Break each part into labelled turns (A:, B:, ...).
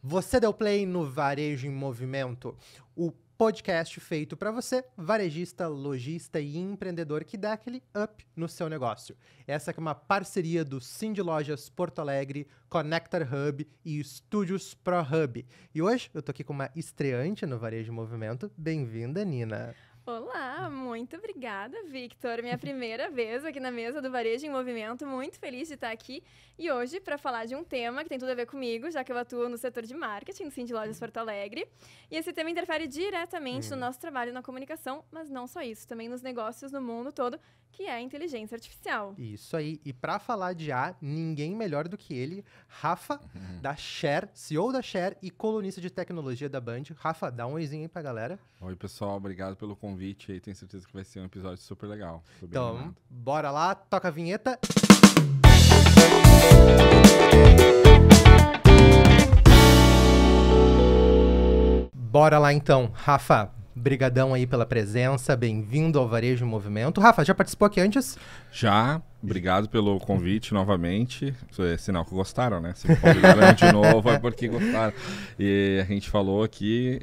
A: Você deu play no Varejo em Movimento, o podcast feito para você, varejista, lojista e empreendedor que dá aquele up no seu negócio. Essa aqui é uma parceria do Cindy Lojas Porto Alegre, Connector Hub e Estúdios Pro Hub. E hoje eu tô aqui com uma estreante no Varejo em Movimento. Bem-vinda, Nina.
B: Olá, muito obrigada, Victor. Minha primeira vez aqui na mesa do Varejo em Movimento, muito feliz de estar aqui. E hoje, para falar de um tema que tem tudo a ver comigo, já que eu atuo no setor de marketing do Cindy Lojas Porto Alegre. E esse tema interfere diretamente no nosso trabalho na comunicação, mas não só isso, também nos negócios no mundo todo, que é a inteligência artificial.
A: Isso aí. E para falar de A, ninguém melhor do que ele, Rafa, da Share, CEO da Share e colunista de tecnologia da Band. Rafa, dá um oizinho aí pra galera.
C: Oi, pessoal. Obrigado pelo convite aí. Tenho certeza que vai ser um episódio super legal.
A: Então, bora lá. Toca a vinheta. Bora lá então. Rafa, brigadão aí pela presença. Bem-vindo ao Varejo em Movimento. Rafa, já participou aqui antes?
C: Já. Obrigado pelo convite novamente. É sinal que gostaram, né? Se me convidaram de novo é porque gostaram. E a gente falou aqui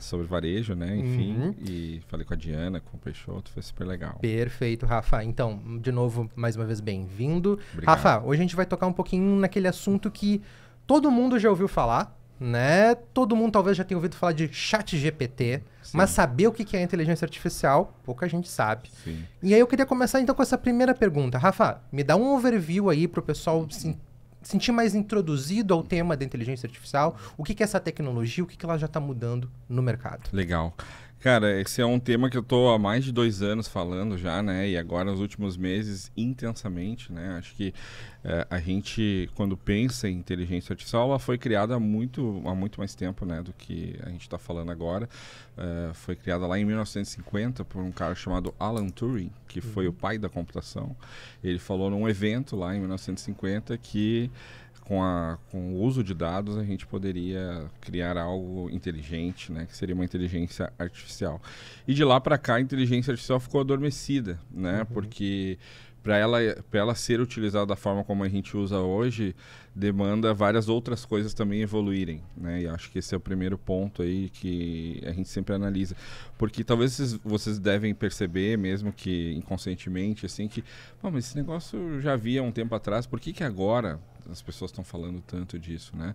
C: sobre varejo, né? Enfim, e falei com a Diana, com o Peixoto, foi super legal.
A: Perfeito, Rafa. Então, de novo, mais uma vez, bem-vindo.
C: Obrigado.
A: Rafa, hoje a gente vai tocar um pouquinho naquele assunto que todo mundo já ouviu falar, né? Todo mundo talvez já tenha ouvido falar de ChatGPT, mas saber o que é inteligência artificial, pouca gente sabe.
C: Sim.
A: E aí eu queria começar então com essa primeira pergunta. Rafa, me dá um overview aí para o pessoal sentir mais introduzido ao tema da inteligência artificial. O que é essa tecnologia, o que ela já está mudando no mercado?
C: Legal. Cara, esse é um tema que eu tô há mais de 2 anos falando já, né? E agora, nos últimos meses, intensamente, né? Acho que a gente, quando pensa em inteligência artificial, ela foi criada há muito mais tempo, né? Do que a gente está falando agora. Foi criada lá em 1950 por um cara chamado Alan Turing, que foi o pai da computação. Ele falou num evento lá em 1950 que com o uso de dados a gente poderia criar algo inteligente, né, que seria uma inteligência artificial. E de lá para cá a inteligência artificial ficou adormecida, né, porque para ela ser utilizada da forma como a gente usa hoje, demanda várias outras coisas também evoluírem, né? E acho que esse é o primeiro ponto aí que a gente sempre analisa. Porque talvez vocês devem perceber, mesmo que inconscientemente, assim, que mas esse negócio eu já havia um tempo atrás, por que agora as pessoas estão falando tanto disso, né?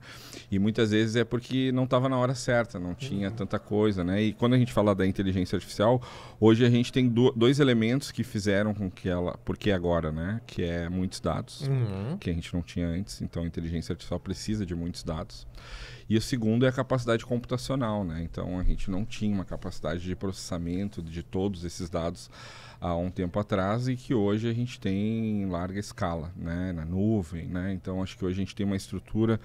C: E muitas vezes é porque não estava na hora certa, não tinha tanta coisa, né? E quando a gente fala da inteligência artificial, hoje a gente tem dois elementos que fizeram com que ela... Porque agora, né? Que é muitos dados, que a gente não tinha antes. Então, a inteligência artificial precisa de muitos dados. E o segundo é a capacidade computacional, né? Então, a gente não tinha uma capacidade de processamento de todos esses dados há um tempo atrás e que hoje a gente tem em larga escala, né? Na nuvem, né? Então, acho que hoje a gente tem uma estrutura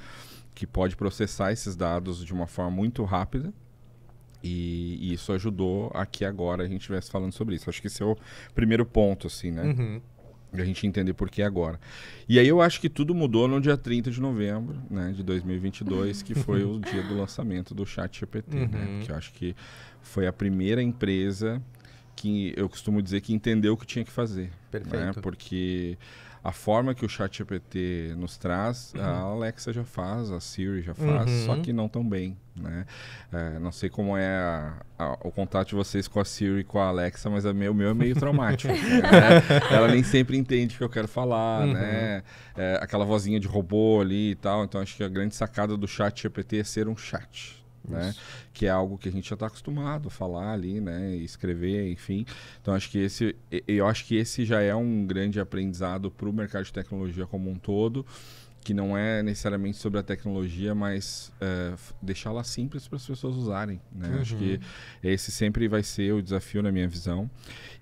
C: que pode processar esses dados de uma forma muito rápida e isso ajudou a que agora a gente estivesse falando sobre isso. Acho que esse é o primeiro ponto, assim, né? A gente entender por que agora. E aí eu acho que tudo mudou no dia 30 de novembro, né, de 2022, que foi o dia do lançamento do ChatGPT, né? Porque eu acho que foi a primeira empresa que eu costumo dizer que entendeu o que tinha que fazer.
A: Perfeito.
C: Né? Porque a forma que o ChatGPT nos traz, a Alexa já faz, a Siri já faz, só que não tão bem, né? Não sei como é o contato de vocês com a Siri e com a Alexa, mas o meu é meio traumático. Né? Ela nem sempre entende o que eu quero falar, né? Aquela vozinha de robô ali e tal. Então, acho que a grande sacada do ChatGPT é ser um chat. Né? Que é algo que a gente já está acostumado a falar ali, né? E escrever, enfim. Então, eu acho que esse já é um grande aprendizado para o mercado de tecnologia como um todo, que não é necessariamente sobre a tecnologia, mas deixá-la simples para as pessoas usarem, né? Acho que esse sempre vai ser o desafio na minha visão.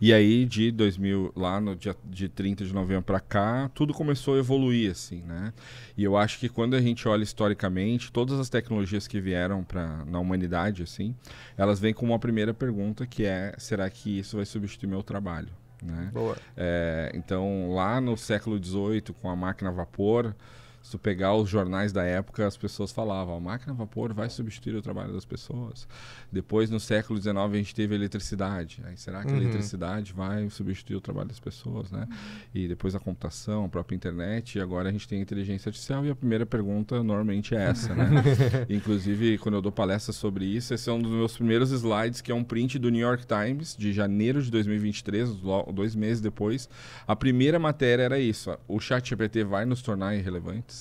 C: E aí, de 2000, lá no dia de 30 de novembro para cá, tudo começou a evoluir, assim, né? E eu acho que quando a gente olha historicamente, todas as tecnologias que vieram na humanidade, assim, elas vêm com uma primeira pergunta, que é, será que isso vai substituir meu trabalho? Né?
A: Boa.
C: Então, lá no século XVIII, com a máquina a vapor, Se tu pegar os jornais da época, as pessoas falavam, a máquina a vapor vai substituir o trabalho das pessoas. Depois, no século XIX, a gente teve a eletricidade. Aí, será que a eletricidade vai substituir o trabalho das pessoas, né? E depois a computação, a própria internet, e agora a gente tem a inteligência artificial, e a primeira pergunta normalmente é essa, né? Inclusive, quando eu dou palestra sobre isso, esse é um dos meus primeiros slides, que é um print do New York Times, de janeiro de 2023, 2 meses depois. A primeira matéria era isso, o ChatGPT vai nos tornar irrelevantes?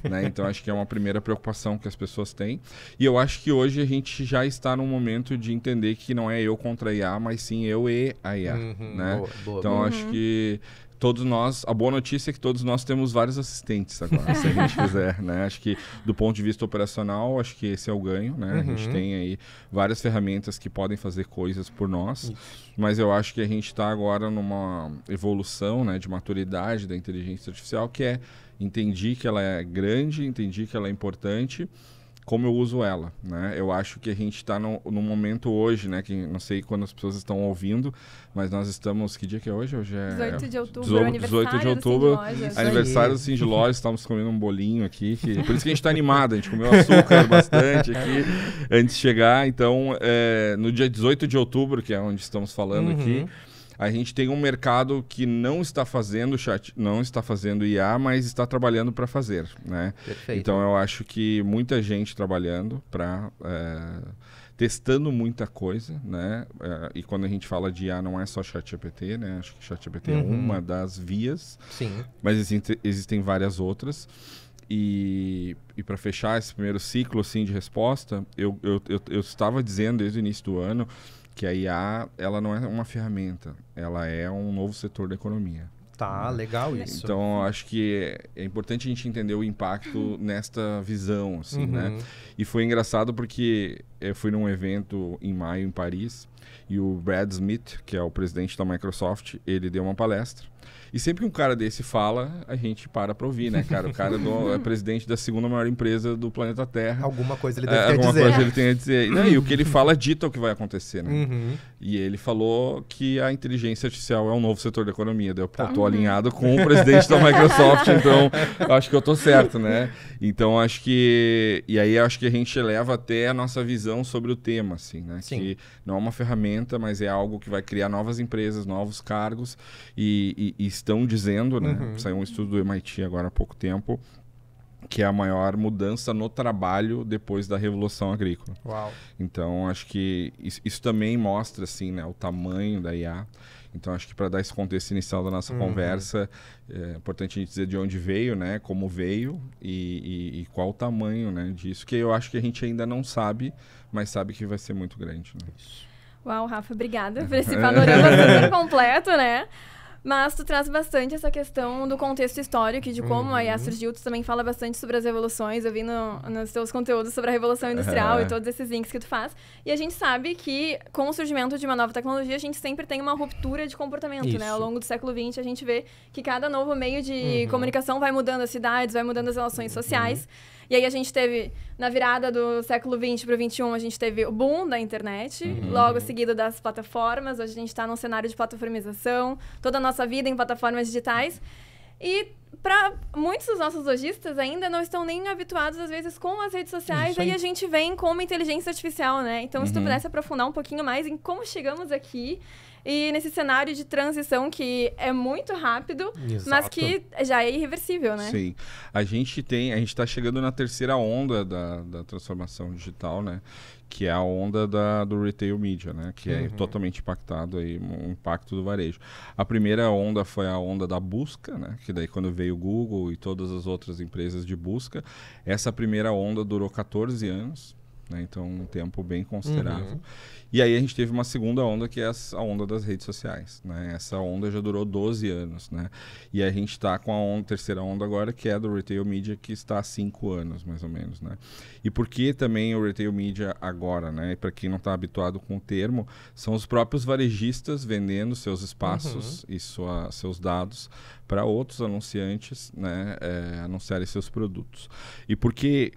C: Né? Então, acho que é uma primeira preocupação que as pessoas têm. E eu acho que hoje a gente já está num momento de entender que não é eu contra a IA, mas sim eu e a IA. Né? Então, acho que todos nós, a boa notícia é que todos nós temos vários assistentes agora, se a gente quiser, né? Acho que do ponto de vista operacional, acho que esse é o ganho, né? A gente tem aí várias ferramentas que podem fazer coisas por nós, mas eu acho que a gente está agora numa evolução, né, de maturidade da inteligência artificial, que é entendi que ela é grande, entendi que ela é importante, como eu uso ela, né? Eu acho que a gente está no momento hoje, né? Que não sei quando as pessoas estão ouvindo, mas nós estamos... Que dia que é hoje? Hoje é
B: 18 de outubro,
C: 18 de outubro, aniversário do Cindy Lojas. Estamos comendo um bolinho aqui. Por isso que a gente está animado. A gente comeu açúcar bastante aqui antes de chegar. Então, no dia 18 de outubro, que é onde estamos falando aqui, a gente tem um mercado que não está fazendo não está fazendo IA, mas está trabalhando para fazer, né?
A: Perfeito.
C: Então eu acho que muita gente trabalhando para testando muita coisa, né? E quando a gente fala de IA, não é só ChatGPT, né? Acho que ChatGPT é uma das vias, mas existem várias outras. E para fechar esse primeiro ciclo assim de resposta, eu estava dizendo desde o início do ano que a IA, ela não é uma ferramenta, ela é um novo setor da economia.
A: Tá, legal isso.
C: Então, acho que é importante a gente entender o impacto nesta visão, assim, né? E foi engraçado porque eu fui num evento em maio em Paris e o Brad Smith, que é o presidente da Microsoft, ele deu uma palestra. E sempre que um cara desse fala, a gente para ouvir, né, cara? O cara é presidente da segunda maior empresa do planeta Terra.
A: Alguma coisa ele deve ter a dizer.
C: Alguma coisa ele tem a dizer. E o que ele fala dita o que vai acontecer, né? E ele falou que a inteligência artificial é um novo setor da economia. Eu tô alinhado com o presidente da Microsoft, então acho que eu tô certo, né? Então acho que... E aí acho que a gente eleva até a nossa visão sobre o tema, assim, né? Sim. Que não é uma ferramenta, mas é algo que vai criar novas empresas, novos cargos e estão dizendo, né? Saiu um estudo do MIT agora há pouco tempo, que é a maior mudança no trabalho depois da Revolução Agrícola.
A: Uau.
C: Então, acho que isso também mostra, assim, né, o tamanho da IA. Então, acho que para dar esse contexto inicial da nossa conversa, é importante a gente dizer de onde veio, né, como veio e qual o tamanho, né, disso, que eu acho que a gente ainda não sabe, mas sabe que vai ser muito grande, né?
B: Uau, Rafa, obrigada por esse panorama super completo, né? Mas tu traz bastante essa questão do contexto histórico e de como a IA surgiu. Tu também fala bastante sobre as revoluções. Eu vi nos teus conteúdos sobre a Revolução Industrial e todos esses links que tu faz. E a gente sabe que, com o surgimento de uma nova tecnologia, a gente sempre tem uma ruptura de comportamento, né? Ao longo do século XX, a gente vê que cada novo meio de comunicação vai mudando as cidades, vai mudando as relações sociais. E aí a gente teve, na virada do século XX para o XXI, a gente teve o boom da internet, logo seguido das plataformas. Hoje a gente está num cenário de plataformização, toda a nossa vida em plataformas digitais. E para muitos dos nossos lojistas ainda não estão nem habituados, às vezes, com as redes sociais. Aí a gente vem com uma inteligência artificial, né? Então, se tu pudesse aprofundar um pouquinho mais em como chegamos aqui e nesse cenário de transição que é muito rápido, mas que já é irreversível, né?
C: Sim. A gente está chegando na terceira onda da transformação digital, né? Que é a onda do retail media, né? Que é totalmente impactado aí, o impacto do varejo. A primeira onda foi a onda da busca, né? Que daí quando veio o Google e todas as outras empresas de busca, essa primeira onda durou 14 anos, né? Então um tempo bem considerável. E aí a gente teve uma segunda onda, que é a onda das redes sociais, né? Essa onda já durou 12 anos, né? E a gente está com a terceira onda agora, que é a do retail media, que está há 5 anos, mais ou menos, né? E por que também o retail media agora, né? Para quem não está habituado com o termo, são os próprios varejistas vendendo seus espaços e seus dados para outros anunciantes, né, anunciarem seus produtos. E por que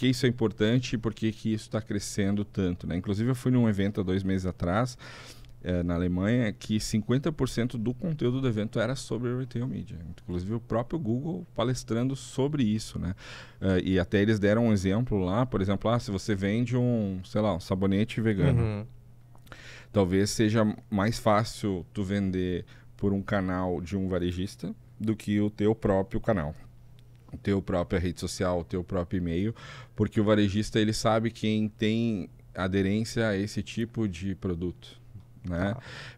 C: isso é importante e por que isso está crescendo tanto, né? Inclusive, eu fui num evento há 2 meses atrás na Alemanha, que 50% do conteúdo do evento era sobre retail media. Inclusive o próprio Google palestrando sobre isso, né? E até eles deram um exemplo lá, por exemplo, se você vende um sabonete vegano, talvez seja mais fácil tu vender por um canal de um varejista do que o teu próprio canal, o teu própria rede social, o teu próprio e-mail, porque o varejista ele sabe quem tem aderência a esse tipo de produto, né?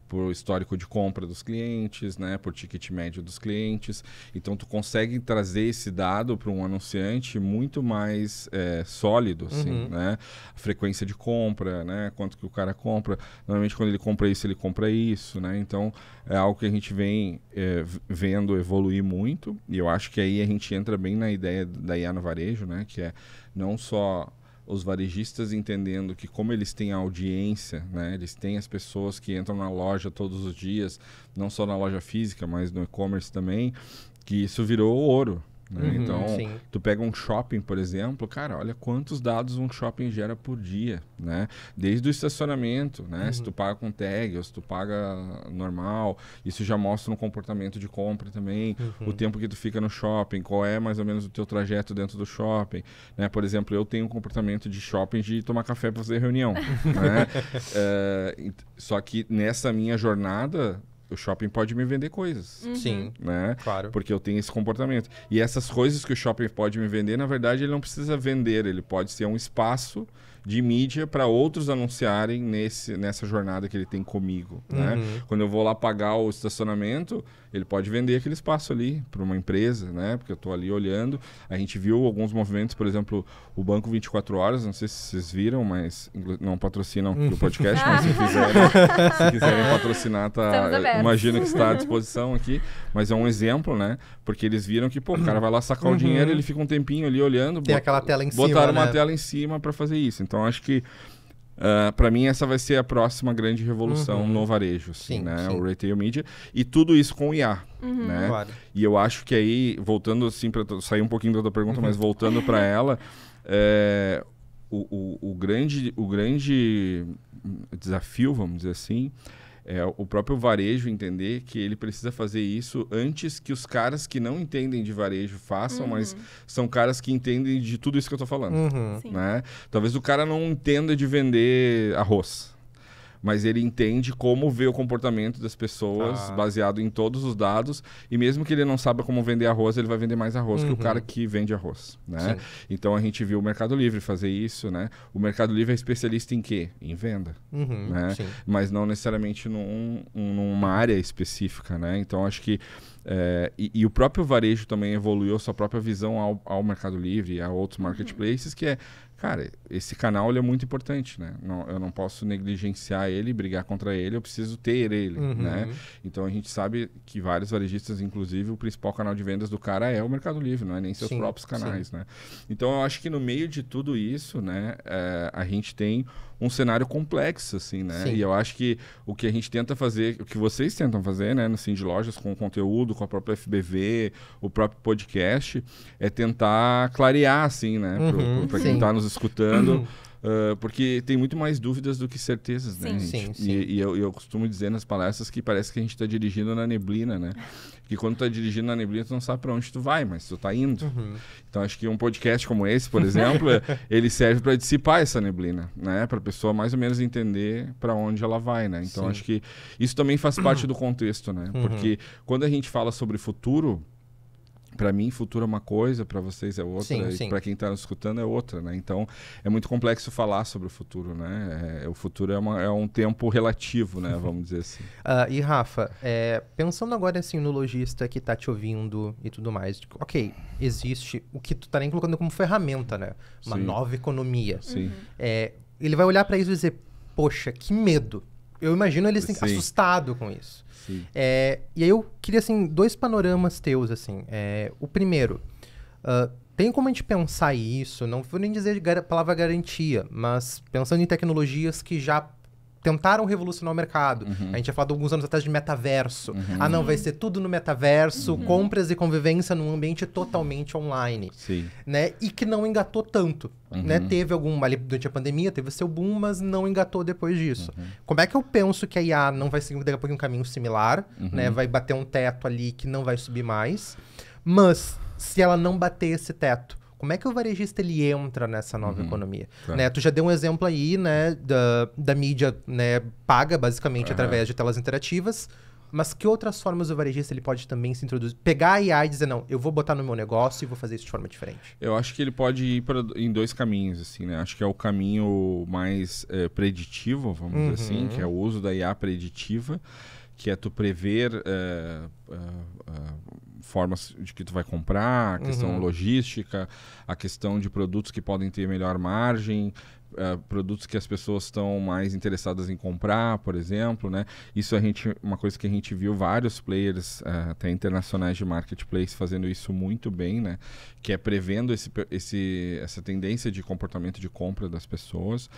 C: Por histórico de compra dos clientes, né? Por ticket médio dos clientes. Então, tu consegue trazer esse dado para um anunciante muito mais sólido, assim, né? A frequência de compra, né? Quanto que o cara compra. Normalmente, quando ele compra isso, né? Então, é algo que a gente vem vendo evoluir muito. E eu acho que aí a gente entra bem na ideia da IA no varejo, né? Que é não só os varejistas entendendo que como eles têm a audiência, né, eles têm as pessoas que entram na loja todos os dias, não só na loja física, mas no e-commerce também, que isso virou ouro. Né? Então, tu pega um shopping, por exemplo, cara, olha quantos dados um shopping gera por dia, né? Desde o estacionamento, né? Se tu paga com tag ou se tu paga normal, isso já mostra um comportamento de compra também, o tempo que tu fica no shopping, qual é mais ou menos o teu trajeto dentro do shopping, né? Por exemplo, eu tenho um comportamento de shopping de tomar café para fazer reunião, né? Só que nessa minha jornada, o shopping pode me vender coisas.
A: Sim,
C: né?
A: Claro.
C: Porque eu tenho esse comportamento. E essas coisas que o shopping pode me vender, na verdade, ele não precisa vender. Ele pode ser um espaço de mídia para outros anunciarem nessa jornada que ele tem comigo. Né? Quando eu vou lá pagar o estacionamento, ele pode vender aquele espaço ali para uma empresa, né? Porque eu estou ali olhando. A gente viu alguns movimentos, por exemplo, o Banco 24 Horas, não sei se vocês viram, mas não patrocinam o podcast, mas se quiserem patrocinar, imagino que está à disposição aqui. Mas é um exemplo, né? Porque eles viram que, o cara vai lá sacar o dinheiro, ele fica um tempinho ali olhando.
A: Tem aquela tela em cima,
C: botaram uma tela em cima para fazer isso. Então, acho que para mim essa vai ser a próxima grande revolução no varejo, assim, né? O retail media e tudo isso com IA, né? Claro. E eu acho que aí, voltando assim, para sair um pouquinho da tua pergunta, mas voltando para ela, o grande desafio, vamos dizer assim, é o próprio varejo entender que ele precisa fazer isso antes que os caras que não entendem de varejo façam, mas são caras que entendem de tudo isso que eu estou falando. Né? Talvez o cara não entenda de vender arroz, mas ele entende como ver o comportamento das pessoas baseado em todos os dados, e mesmo que ele não saiba como vender arroz, ele vai vender mais arroz que o cara que vende arroz, né? Então a gente viu o Mercado Livre fazer isso, né? O Mercado Livre é especialista em quê? Em venda, né? Mas não necessariamente numa área específica, né? Então acho que e o próprio varejo também evoluiu a sua própria visão ao Mercado Livre e a outros marketplaces, que é, cara, esse canal ele é muito importante, né? Eu não posso negligenciar ele, brigar contra ele, eu preciso ter ele, né? Então a gente sabe que vários varejistas, inclusive, o principal canal de vendas do cara é o Mercado Livre, não é nem seus próprios canais, né? Então eu acho que no meio de tudo isso, né, a gente tem um cenário complexo, assim, né? E eu acho que o que a gente tenta fazer, o que vocês tentam fazer, né, no Sim de Lojas, com o conteúdo, com a própria FBV, o próprio podcast, é tentar clarear, assim, né, para quem está nos escutando, porque tem muito mais dúvidas do que certezas, né, gente? E eu costumo dizer nas palestras que parece que a gente está dirigindo na neblina, né? Que quando tu tá dirigindo na neblina, tu não sabe para onde tu vai, mas tu tá indo. Então, acho que um podcast como esse, por exemplo, ele serve para dissipar essa neblina, né? Para a pessoa mais ou menos entender para onde ela vai, né? Então, acho que isso também faz parte do contexto, né? Porque quando a gente fala sobre futuro, para mim, futuro é uma coisa, para vocês é outra, e para quem está nos escutando é outra, né? Então, é muito complexo falar sobre o futuro, né? O futuro é um tempo relativo, né? Vamos dizer assim.
A: E Rafa, pensando agora assim no lojista que está te ouvindo e tudo mais, ok, existe o que tu está nem colocando como ferramenta, né? Uma nova economia. Ele vai olhar para isso e dizer, poxa, que medo. Eu imagino eles assustado com isso. E aí eu queria, assim, 2 panoramas teus, assim. O primeiro, tem como a gente pensar isso, não vou nem dizer a palavra garantia, mas pensando em tecnologias que já tentaram revolucionar o mercado. A gente tinha falado alguns anos atrás de metaverso. Ah, não, vai ser tudo no metaverso, compras e convivência num ambiente totalmente online.
C: Sim.
A: Né? E que não engatou tanto. Né? Teve ali durante a pandemia, teve seu boom, mas não engatou depois disso. Como é que eu penso que a IA não vai seguir daqui a pouco um caminho similar, né? Vai bater um teto ali que não vai subir mais, mas se ela não bater esse teto, como é que o varejista ele entra nessa nova economia?
C: Tá.
A: Né? Tu já deu um exemplo aí, né, da mídia, né, paga basicamente através de telas interativas, mas que outras formas o varejista ele pode também se introduzir? Pegar a IA e dizer, não, eu vou botar no meu negócio e vou fazer isso de forma diferente.
C: Eu acho que ele pode ir em dois caminhos, assim, né? Acho que é o caminho mais preditivo, vamos dizer assim, que é o uso da IA preditiva, que é tu prever formas de que tu vai comprar, a questão logística, a questão de produtos que podem ter melhor margem, produtos que as pessoas estão mais interessadas em comprar, por exemplo, né? Isso uma coisa que a gente viu vários players, até internacionais de marketplace, fazendo isso muito bem, né? Que é prevendo essa tendência de comportamento de compra das pessoas.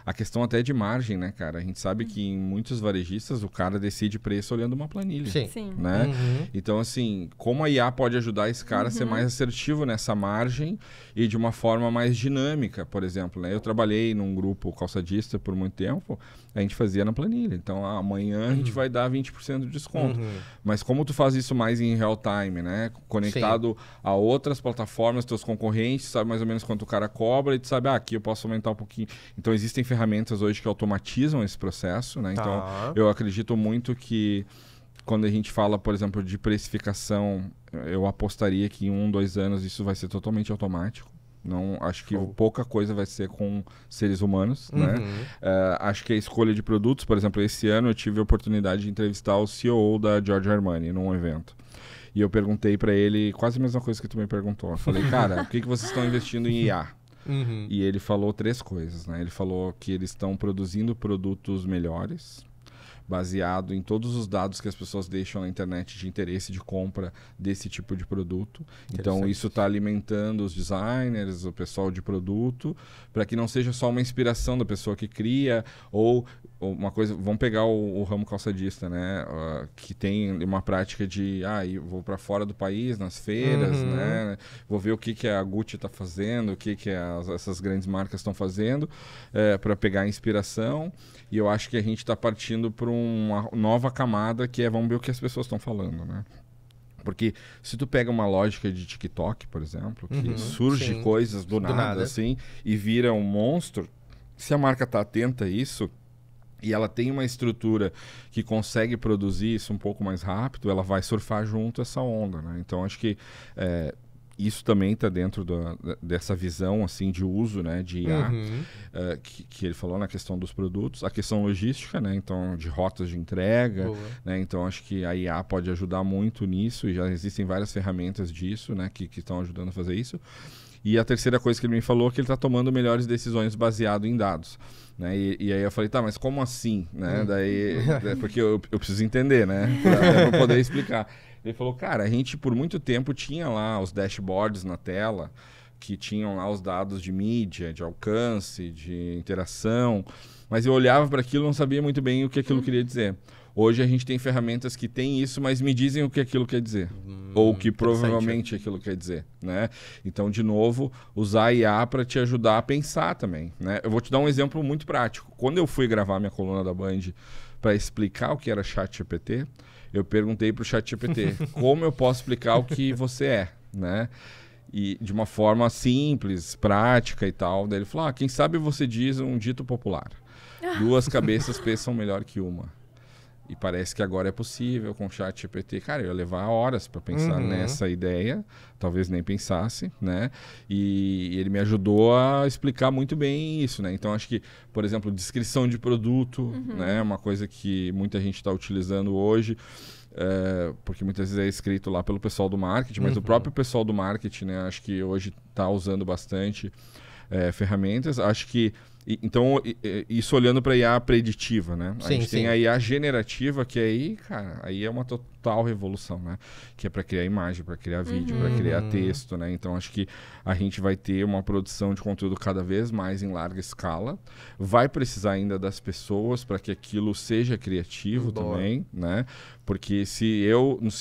C: A questão até de margem, né, cara? A gente sabe que em muitos varejistas o cara decide preço olhando uma planilha.
B: Sim.
C: Né? Então, assim, como a IA pode ajudar esse cara a ser mais assertivo nessa margem e de uma forma mais dinâmica, por exemplo, né? Eu trabalhei num grupo calçadista por muito tempo, a gente fazia na planilha. Então, amanhã a gente vai dar 20% de desconto. Mas como tu faz isso mais em real time, né? Conectado a outras plataformas, teus concorrentes, sabe mais ou menos quanto o cara cobra e tu sabe, aqui eu posso aumentar um pouquinho. Então, existem ferramentas hoje que automatizam esse processo, né? Então, eu acredito muito que quando a gente fala, por exemplo, de precificação, eu apostaria que em 1, 2 anos isso vai ser totalmente automático. Não, acho que pouca coisa vai ser com seres humanos, né? Acho que a escolha de produtos, por exemplo, esse ano eu tive a oportunidade de entrevistar o CEO da Giorgio Armani num evento. E eu perguntei para ele quase a mesma coisa que tu me perguntou. Eu falei, cara, por que vocês estão investindo em IA? E ele falou 3 coisas, né? Ele falou que eles estão produzindo produtos melhores, baseado em todos os dados que as pessoas deixam na internet de interesse de compra desse tipo de produto. Então, isso está alimentando os designers, o pessoal de produto, para que não seja só uma inspiração da pessoa que cria, ou uma coisa... Vamos pegar o ramo calçadista, né? Que tem uma prática de... eu vou para fora do país, nas feiras, né? Vou ver o que a Gucci está fazendo, o que essas grandes marcas estão fazendo, para pegar inspiração. E eu acho que a gente está partindo para uma nova camada que vamos ver o que as pessoas estão falando, né? Porque se tu pega uma lógica de TikTok, por exemplo, que surge coisas do nada, assim, e vira um monstro, se a marca está atenta a isso e ela tem uma estrutura que consegue produzir isso um pouco mais rápido, ela vai surfar junto essa onda, né? Então, acho que isso também está dentro dessa visão assim, de uso, né, de IA, que ele falou na questão dos produtos. A questão logística, né, então, de rotas de entrega. Né, então, acho que a IA pode ajudar muito nisso e já existem várias ferramentas disso, né, que estão ajudando a fazer isso. E a terceira coisa que ele me falou é que ele está tomando melhores decisões baseado em dados. Né? E aí eu falei, tá, mas como assim? Né? Daí, porque eu preciso entender, né, para poder explicar. Ele falou, cara, a gente por muito tempo tinha lá os dashboards na tela, que tinham lá os dados de mídia, de alcance, de interação, mas eu olhava para aquilo e não sabia muito bem o que aquilo queria dizer. Hoje a gente tem ferramentas que têm isso, mas me dizem o que aquilo quer dizer. Ou o que provavelmente aquilo quer dizer. Né? Então, de novo, usar a IA para te ajudar a pensar também. Né? Eu vou te dar um exemplo muito prático. Quando eu fui gravar minha coluna da Band para explicar o que era ChatGPT, eu perguntei para o ChatGPT como eu posso explicar o que você é, né? E de uma forma simples, prática e tal. Daí ele falou, quem sabe você diz um dito popular. 2 cabeças pensam melhor que uma. E parece que agora é possível com o ChatGPT. Cara, eu ia levar horas para pensar nessa ideia, talvez nem pensasse, né? E ele me ajudou a explicar muito bem isso, né? Então, acho que, por exemplo, descrição de produto, né? Uma coisa que muita gente está utilizando hoje, porque muitas vezes é escrito lá pelo pessoal do marketing, mas o próprio pessoal do marketing, né? Acho que hoje está usando bastante ferramentas. Acho que então, isso olhando para a IA preditiva, né? A gente tem a IA generativa, que aí, cara, aí é uma total revolução, né? Que é para criar imagem, para criar vídeo, para criar texto, né? Então acho que a gente vai ter uma produção de conteúdo cada vez mais em larga escala. Vai precisar ainda das pessoas para que aquilo seja criativo também, né? Porque se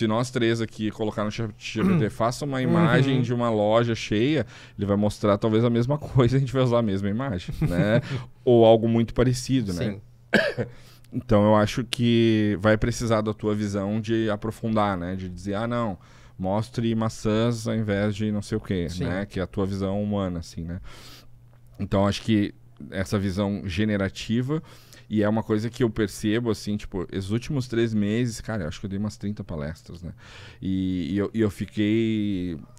C: nós três aqui colocar no ChatGPT, faça uma imagem de uma loja cheia, ele vai mostrar talvez a mesma coisa, a gente vai usar a mesma imagem, né? Ou algo muito parecido, né? Então eu acho que vai precisar da tua visão de aprofundar, né? De dizer, não, mostre maçãs ao invés de não sei o quê, né? Que é a tua visão humana, assim, né? Então acho que essa visão generativa. E é uma coisa que eu percebo, assim, tipo, esses últimos 3 meses, cara, eu acho que eu dei umas 30 palestras, né? E eu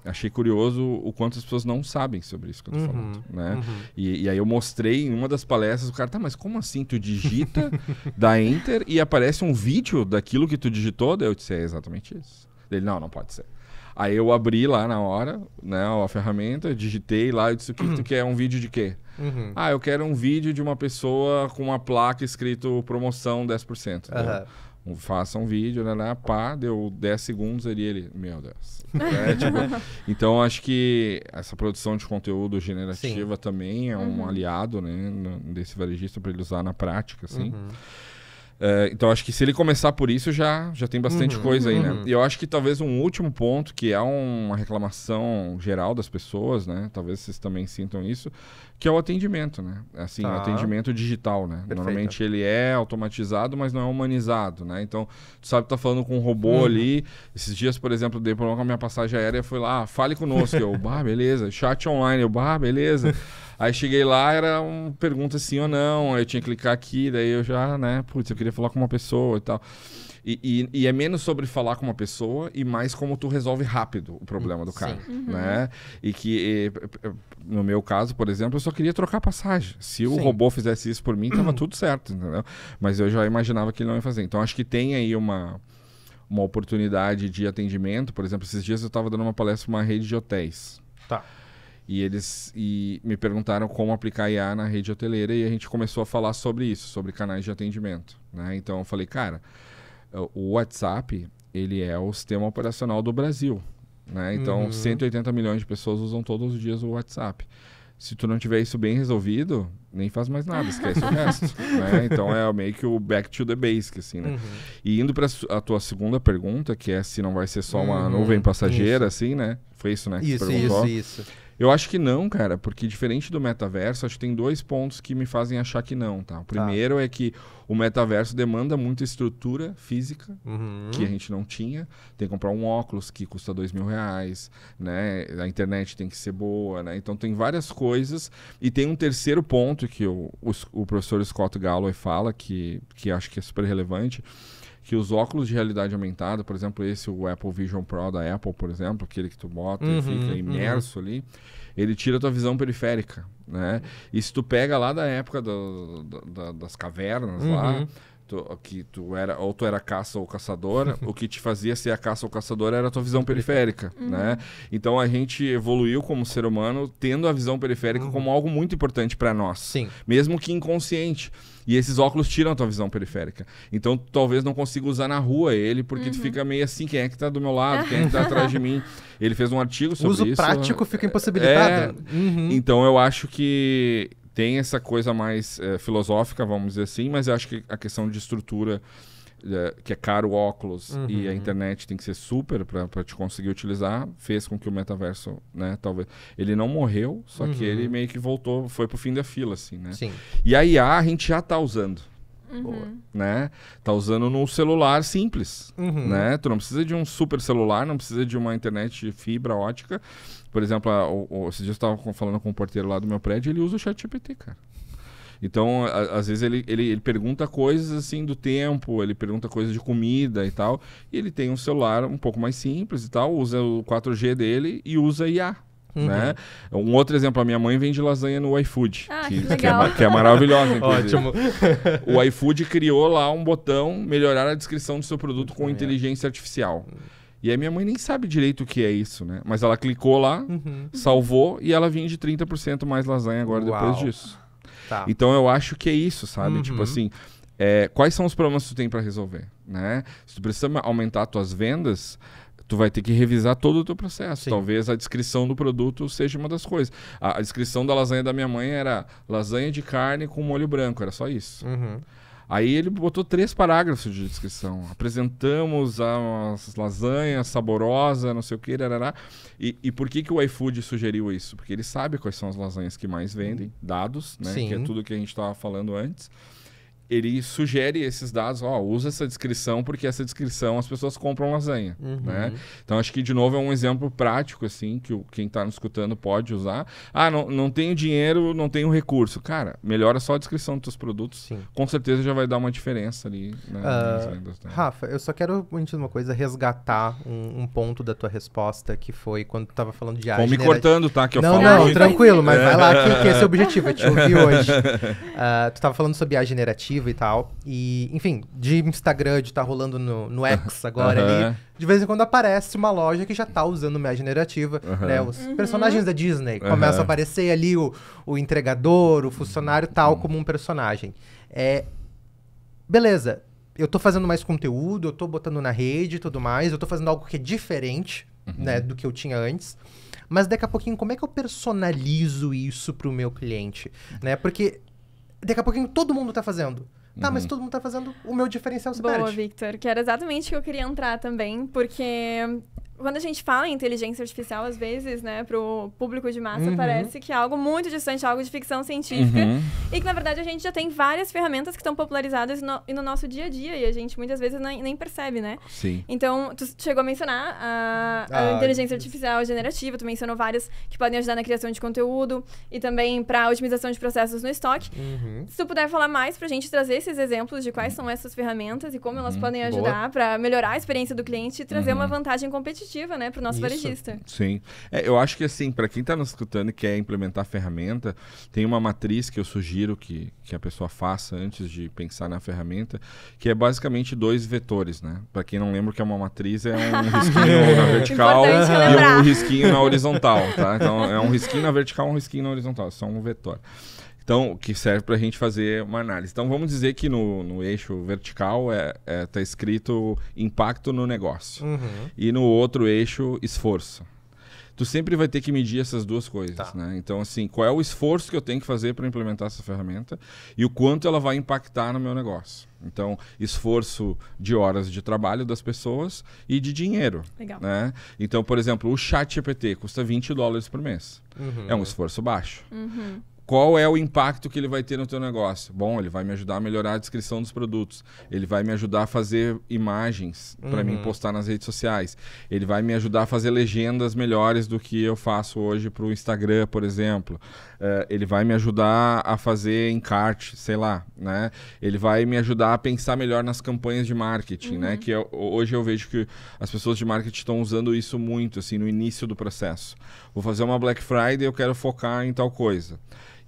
C: achei curioso o quanto as pessoas não sabem sobre isso que eu tô falando, né? E aí eu mostrei em uma das palestras, o cara, tá, mas como assim? Tu digita, dá enter e aparece um vídeo daquilo que tu digitou? Daí eu disse, é exatamente isso. Ele, não pode ser. Aí eu abri lá na hora, né, a ferramenta, digitei lá, eu disse, o que tu quer? Um vídeo de quê? Eu quero um vídeo de uma pessoa com uma placa escrito promoção 10%. Faça um vídeo, né, pá, deu 10 segundos ali, ele, meu Deus. Então, acho que essa produção de conteúdo generativa também é um aliado, né, desse varejista para ele usar na prática, assim. Então, acho que se ele começar por isso, já tem bastante coisa aí, né? E eu acho que talvez um último ponto, que é uma reclamação geral das pessoas, né? Talvez vocês também sintam isso, que é o atendimento, né? Assim, o atendimento digital, né? Perfeito. Normalmente ele é automatizado, mas não é humanizado, né? Então, tu sabe que tá falando com um robô ali. Esses dias, por exemplo, dei problema com a minha passagem aérea, fui lá, fale conosco. Eu, beleza. Chat online, eu, beleza. Aí cheguei lá, era uma pergunta sim ou não, aí eu tinha que clicar aqui, daí eu já, né, putz, eu queria falar com uma pessoa e tal. E é menos sobre falar com uma pessoa e mais como tu resolve rápido o problema do cara, né? E que, no meu caso, por exemplo, eu só queria trocar passagem. Se o robô fizesse isso por mim, tava tudo certo, entendeu? Mas eu já imaginava que ele não ia fazer. Então, acho que tem aí uma oportunidade de atendimento. Por exemplo, esses dias eu estava dando uma palestra para uma rede de hotéis. E eles me perguntaram como aplicar IA na rede hoteleira e a gente começou a falar sobre isso, sobre canais de atendimento, né? Então eu falei, cara, o WhatsApp, ele é o sistema operacional do Brasil, né? Então 180 milhões de pessoas usam todos os dias o WhatsApp. Se tu não tiver isso bem resolvido, nem faz mais nada, esquece o resto, né? Então é meio que o back to the basic, assim, né? E indo para a tua segunda pergunta, que é se não vai ser só uma nuvem passageira, assim, né? Foi isso, né? Que perguntou.
A: Isso.
C: Eu acho que não, cara, porque diferente do metaverso, acho que tem 2 pontos que me fazem achar que não, tá? O primeiro é que o metaverso demanda muita estrutura física, que a gente não tinha. Tem que comprar um óculos que custa R$2.000, né? A internet tem que ser boa, né? Então tem várias coisas. E tem um terceiro ponto que o professor Scott Galloway fala, que acho que é super relevante, que os óculos de realidade aumentada, por exemplo, o Apple Vision Pro da Apple, por exemplo, aquele que tu bota e fica imerso ali, ele tira a tua visão periférica, né? E se tu pega lá da época das cavernas lá, tu era caça ou caçador, o que te fazia ser a caça ou caçador era a tua visão periférica, né? Então a gente evoluiu como ser humano tendo a visão periférica como algo muito importante para nós, mesmo que inconsciente. E esses óculos tiram a tua visão periférica. Então, tu talvez não consiga usar na rua ele, porque tu fica meio assim, quem é que tá do meu lado, quem é que tá atrás de mim. Ele fez um artigo sobre isso.
A: O uso prático fica impossibilitado.
C: Então, eu acho que tem essa coisa mais filosófica, vamos dizer assim, mas eu acho que a questão de estrutura, que é caro o óculos e a internet tem que ser super para te conseguir utilizar, fez com que o metaverso, né, talvez... Ele não morreu, só que ele meio que voltou, foi pro fim da fila, assim, né? E a IA a gente já tá usando, né? Tá usando no celular simples, né? Tu não precisa de um super celular, não precisa de uma internet de fibra ótica. Por exemplo, esses dias eu estava falando com o porteiro lá do meu prédio, ele usa o ChatGPT, cara. Então, às vezes ele pergunta coisas assim do tempo, ele pergunta coisas de comida e tal, e ele tem um celular um pouco mais simples e tal, usa o 4G dele e usa IA, né? Um outro exemplo, a minha mãe vende lasanha no iFood, que é maravilhosa, inclusive.
A: Ótimo.
C: O iFood criou lá um botão, melhorar a descrição do seu produto com inteligência artificial. E aí minha mãe nem sabe direito o que é isso, né? Mas ela clicou lá, salvou, e ela vende 30% mais lasanha agora depois disso. Então eu acho que é isso, sabe? Tipo assim, quais são os problemas que tu tem para resolver, né? Se tu precisa aumentar as tuas vendas, tu vai ter que revisar todo o teu processo.
A: Sim.
C: Talvez a descrição do produto seja uma das coisas. A descrição da lasanha da minha mãe era lasanha de carne com molho branco, era só isso.
A: Uhum.
C: Aí ele botou 3 parágrafos de descrição. Apresentamos as lasanhas saborosas, não sei o que, rarará. E por que o iFood sugeriu isso? Porque ele sabe quais são as lasanhas que mais vendem, dados, né?
A: Sim.
C: Que é tudo que a gente estava falando antes. Ele sugere esses dados, usa essa descrição, porque essa descrição as pessoas compram lasanha, né? Então, acho que, de novo, é um exemplo prático, assim, que quem está nos escutando pode usar. Não tenho dinheiro, não tenho recurso. Cara, melhora só a descrição dos teus produtos.
A: Sim.
C: Com certeza já vai dar uma diferença ali, né, nas vendas. Né?
A: Rafa, eu só quero, antes de uma coisa, resgatar um ponto da tua resposta, que foi quando tu estava falando de
C: Vão me cortando, tá? Que eu falo
A: Não,
C: muito.
A: tranquilo, mas vai lá que esse é o objetivo, é te ouvir hoje. Tu estava falando sobre a generativa e tal. E, enfim, de Instagram, de estar rolando no X agora ali, de vez em quando aparece uma loja que já tá usando IA generativa, né? Os personagens da Disney começam a aparecer ali, o entregador, o funcionário tal, como um personagem. Beleza, eu tô fazendo mais conteúdo, eu tô botando na rede e tudo mais, eu tô fazendo algo que é diferente, né, do que eu tinha antes. Mas daqui a pouquinho, como é que eu personalizo isso pro meu cliente, né? Porque daqui a pouquinho todo mundo tá fazendo. Tá, mas todo mundo tá fazendo, o meu diferencial se
B: Boa,
A: perde.
B: Victor, que era exatamente o que eu queria entrar também, porque quando a gente fala em inteligência artificial, às vezes, né, pro público de massa, parece que é algo muito distante, algo de ficção científica, e que, na verdade, a gente já tem várias ferramentas que estão popularizadas no nosso dia a dia, e a gente, muitas vezes, nem percebe, né?
C: Sim.
B: Então, tu chegou a mencionar a inteligência artificial generativa, tu mencionou várias que podem ajudar na criação de conteúdo, e também para otimização de processos no estoque. Se tu puder falar mais pra gente, trazer esses exemplos de quais são essas ferramentas e como elas podem ajudar para melhorar a experiência do cliente e trazer uma vantagem competitiva, né, pro nosso varejista.
C: Sim. Eu acho que, assim, para quem tá nos escutando e quer implementar a ferramenta, tem uma matriz que eu sugiro que a pessoa faça antes de pensar na ferramenta, que é basicamente 2 vetores, né? Para quem não lembra o que é uma matriz, é um risquinho na vertical e um risquinho na horizontal, tá? Então, é um risquinho na vertical, um risquinho na horizontal, só um vetor. Então, que serve para a gente fazer uma análise. Então, vamos dizer que no eixo vertical tá escrito impacto no negócio. E no outro eixo, esforço. Tu sempre vai ter que medir essas duas coisas, né? Então, assim, qual é o esforço que eu tenho que fazer para implementar essa ferramenta e o quanto ela vai impactar no meu negócio. Então, esforço de horas de trabalho das pessoas e de dinheiro.
B: Legal.
C: Né? Então, por exemplo, o ChatGPT custa $20 por mês. É um esforço baixo. Qual é o impacto que ele vai ter no teu negócio? Bom, ele vai me ajudar a melhorar a descrição dos produtos. Ele vai me ajudar a fazer imagens para mim postar nas redes sociais. Ele vai me ajudar a fazer legendas melhores do que eu faço hoje para o Instagram, por exemplo. Ele vai me ajudar a fazer encarte, sei lá, né? Ele vai me ajudar a pensar melhor nas campanhas de marketing, né? Que hoje eu vejo que as pessoas de marketing estão usando isso muito, assim, no início do processo. Vou fazer uma Black Friday, eu quero focar em tal coisa.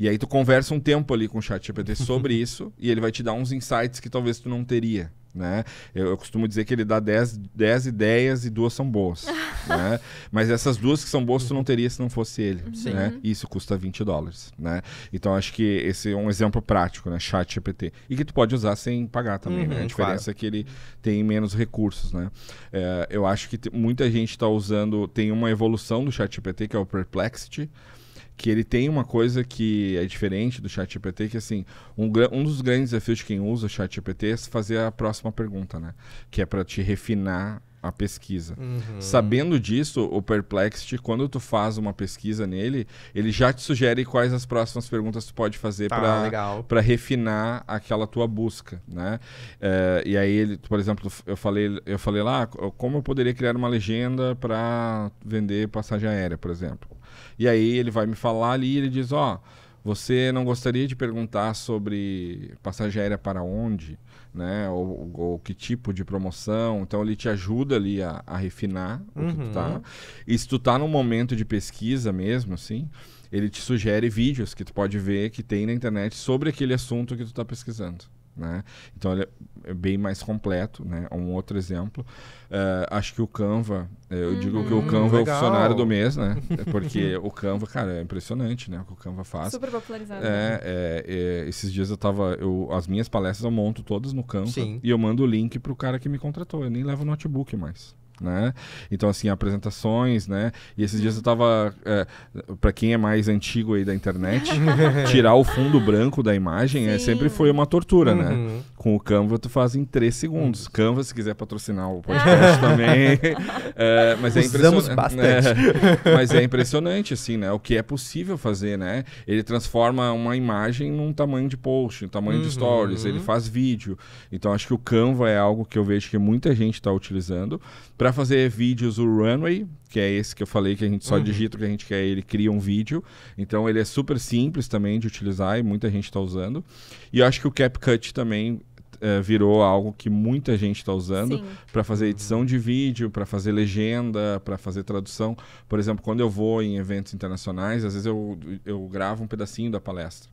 C: E aí tu conversa um tempo ali com o ChatGPT sobre isso e ele vai te dar uns insights que talvez tu não teria, né? Eu costumo dizer que ele dá 10 ideias e 2 são boas, né? Mas essas 2 que são boas tu não teria se não fosse ele, né? E isso custa $20, né? Então acho que esse é um exemplo prático, né? ChatGPT. E que tu pode usar sem pagar também, né? A diferença é que ele tem menos recursos, né? Eu acho que muita gente está usando... Tem uma evolução do ChatGPT que é o Perplexity, que ele tem uma coisa que é diferente do ChatGPT, que assim, um dos grandes desafios de quem usa o ChatGPT é fazer a próxima pergunta, né? Que é para te refinar a pesquisa. Sabendo disso, o Perplexity, quando tu faz uma pesquisa nele, ele já te sugere quais as próximas perguntas tu pode fazer para refinar aquela tua busca, né? E aí ele, por exemplo, eu falei lá como eu poderia criar uma legenda para vender passagem aérea, por exemplo. E aí ele vai me falar ali e ele diz, você não gostaria de perguntar sobre passagem aérea para onde, né? Ou que tipo de promoção? Então ele te ajuda ali a refinar o que tu tá. E se tu tá num momento de pesquisa mesmo, assim, ele te sugere vídeos que tu pode ver que tem na internet sobre aquele assunto que tu tá pesquisando. né? Então ele é bem mais completo, né? Um outro exemplo. Acho que o Canva, eu digo que o Canva é o funcionário do mês, né? Porque o Canva, cara, é impressionante, né? O que o Canva faz.
B: Super popularizado.
C: Esses dias as minhas palestras eu monto todas no Canva.
A: Sim.
C: E eu mando o link pro cara que me contratou. Eu nem levo o notebook mais. Né? Então, assim, apresentações, né? E esses dias eu tava, para quem é mais antigo aí da internet, tirar o fundo branco da imagem sempre foi uma tortura, né? Com o Canva tu faz em 3 segundos. Canva, se quiser patrocinar o podcast também. Mas é
A: Usamos bastante.
C: Mas é impressionante, assim, né? O que é possível fazer, né? Ele transforma uma imagem num tamanho de post, um tamanho de stories, ele faz vídeo. Então, acho que o Canva é algo que eu vejo que muita gente está utilizando. Para fazer vídeos, o Runway, que é esse que eu falei, que a gente só digita o que a gente quer, ele cria um vídeo. Então, ele é super simples também de utilizar e muita gente está usando. E eu acho que o CapCut também virou algo que muita gente está usando para fazer edição de vídeo, para fazer legenda, para fazer tradução. Por exemplo, quando eu vou em eventos internacionais, às vezes eu gravo um pedacinho da palestra.